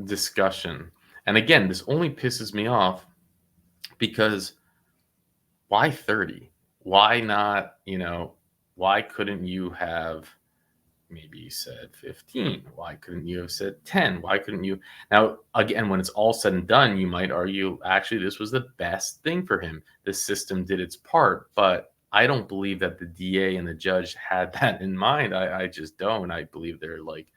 discussion. And again, this only pisses me off because why 30? Why not, why couldn't you have maybe said 15? Why couldn't you have said 10? Why couldn't you? Now, again, when it's all said and done, you might argue, actually, this was the best thing for him. The system did its part, but I don't believe that the DA and the judge had that in mind. I just don't. I believe they're like,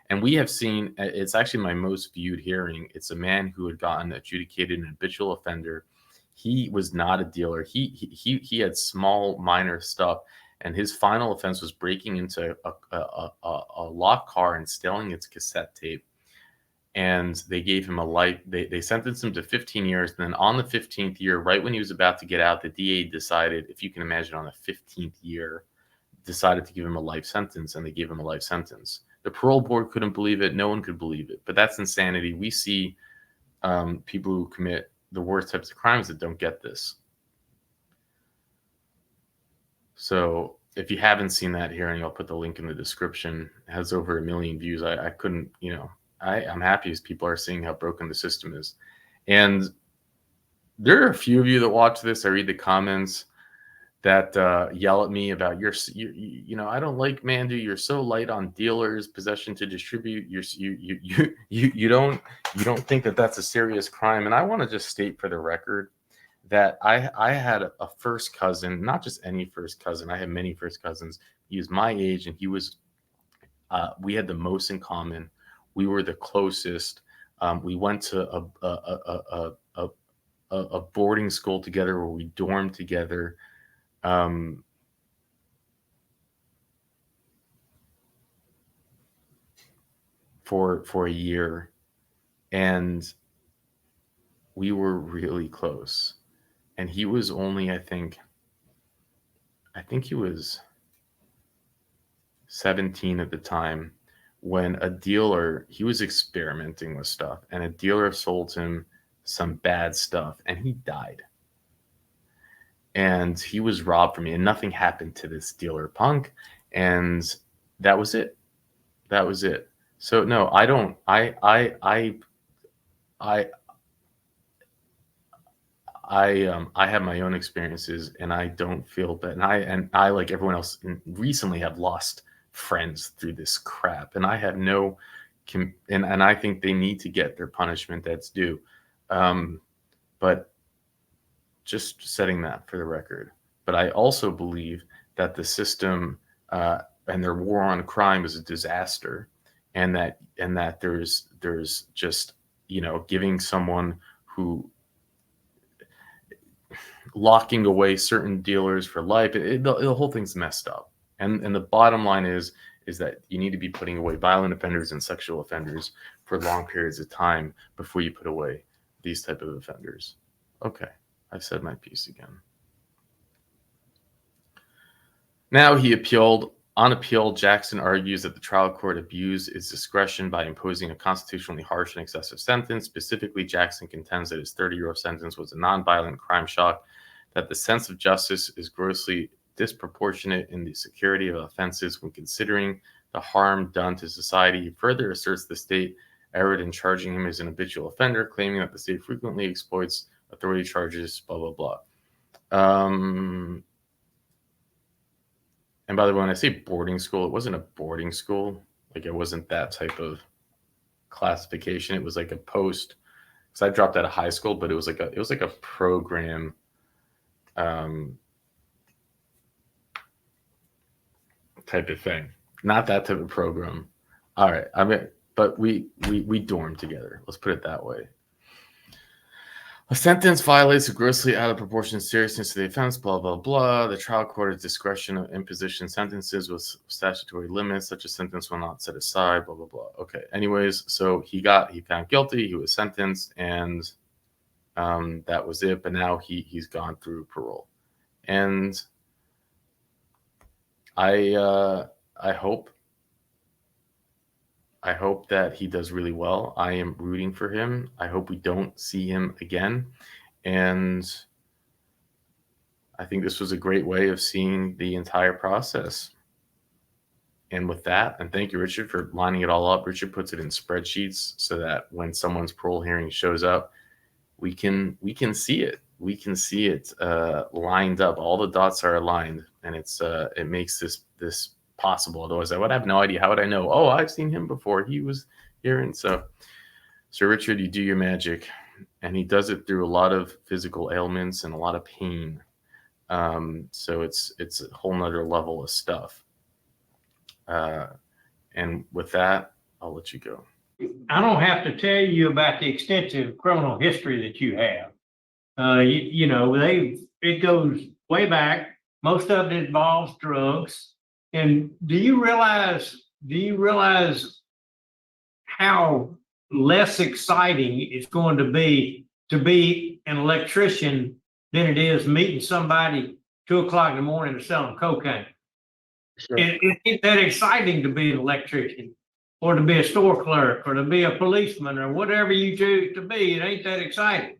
and we have seen, it's actually my most viewed hearing. It's a man who had gotten adjudicated an habitual offender. He was not a dealer. He had small, minor stuff. And his final offense was breaking into a locked car and stealing its cassette tape. and they gave him a life. They sentenced him to 15 years. And then on the 15th year, right when he was about to get out, the DA decided, if you can imagine, on the 15th year, decided to give him a life sentence, and they gave him a life sentence. The parole board couldn't believe it. No one could believe it. But that's insanity. We see people who commit the worst types of crimes that don't get this. So if you haven't seen that hearing, I'll put the link in the description. It has over 1 million views. I couldn't, I'm happy as people are seeing how broken the system is. And there are a few of you that watch this. I read the comments that yell at me about I don't like Mandu. You're so light on dealers, possession to distribute. You don't think that that's a serious crime. And I want to just state for the record that I had a first cousin, not just any first cousin. I had many first cousins. He was my age, and he was. We had the most in common. We were the closest. We went to a boarding school together where we dormed together. For a year, and we were really close. And he was only, I think he was 17 at the time, when a dealer, he was experimenting with stuff, and a dealer sold him some bad stuff, and he died. And he was robbed from me, and nothing happened to this dealer punk. And that was it. That was it. So no, I don't, I have my own experiences, and I don't feel bad. And I like everyone else recently have lost friends through this crap, and I have no, and I think they need to get their punishment that's due. But just setting that for the record. But I also believe that the system and their war on crime is a disaster, and that there's just giving someone who locking away certain dealers for life. The whole thing's messed up. And the bottom line is that you need to be putting away violent offenders and sexual offenders for long periods of time before you put away these type of offenders. Okay, I've said my piece again. Now he appealed. On appeal, Jackson argues that the trial court abused its discretion by imposing a constitutionally harsh and excessive sentence. Specifically, Jackson contends that his 30-year sentence was a nonviolent crime shock, that the sense of justice is grossly disproportionate in the security of offenses when considering the harm done to society. He further asserts the state erred in charging him as an habitual offender, claiming that the state frequently exploits authority charges, blah, blah, blah. And by the way, when I say boarding school, it wasn't a boarding school. Like, it wasn't that type of classification. It was like a post, because I dropped out of high school, but it was like a program type of thing. Not that type of program. All right. But we dormed together. Let's put it that way. A sentence violates a grossly out of proportion seriousness of the offense, blah, blah, blah. The trial court has discretion of imposition sentences with statutory limits. Such a sentence will not set aside, blah, blah, blah. Okay. Anyways, so he found guilty. He was sentenced, and that was it. But now he's gone through parole. And I hope that he does really well. I am rooting for him. I hope we don't see him again. And I think this was a great way of seeing the entire process. And with that, and thank you, Richard, for lining it all up. Richard puts it in spreadsheets so that when someone's parole hearing shows up, we can see it. We can see it lined up. All the dots are aligned, and it makes this possible. Otherwise, I would have no idea. How would I know? Oh, I've seen him before. He was here. And so Richard, you do your magic, and he does it through a lot of physical ailments and a lot of pain. So it's a whole nother level of stuff. And with that, I'll let you go. I don't have to tell you about the extensive criminal history that you have. It goes way back. Most of it involves drugs. And do you realize how less exciting it's going to be an electrician than it is meeting somebody 2 o'clock in the morning to sell them cocaine. It ain't that exciting to be an electrician or to be a store clerk or to be a policeman or whatever you choose to be. It ain't that exciting.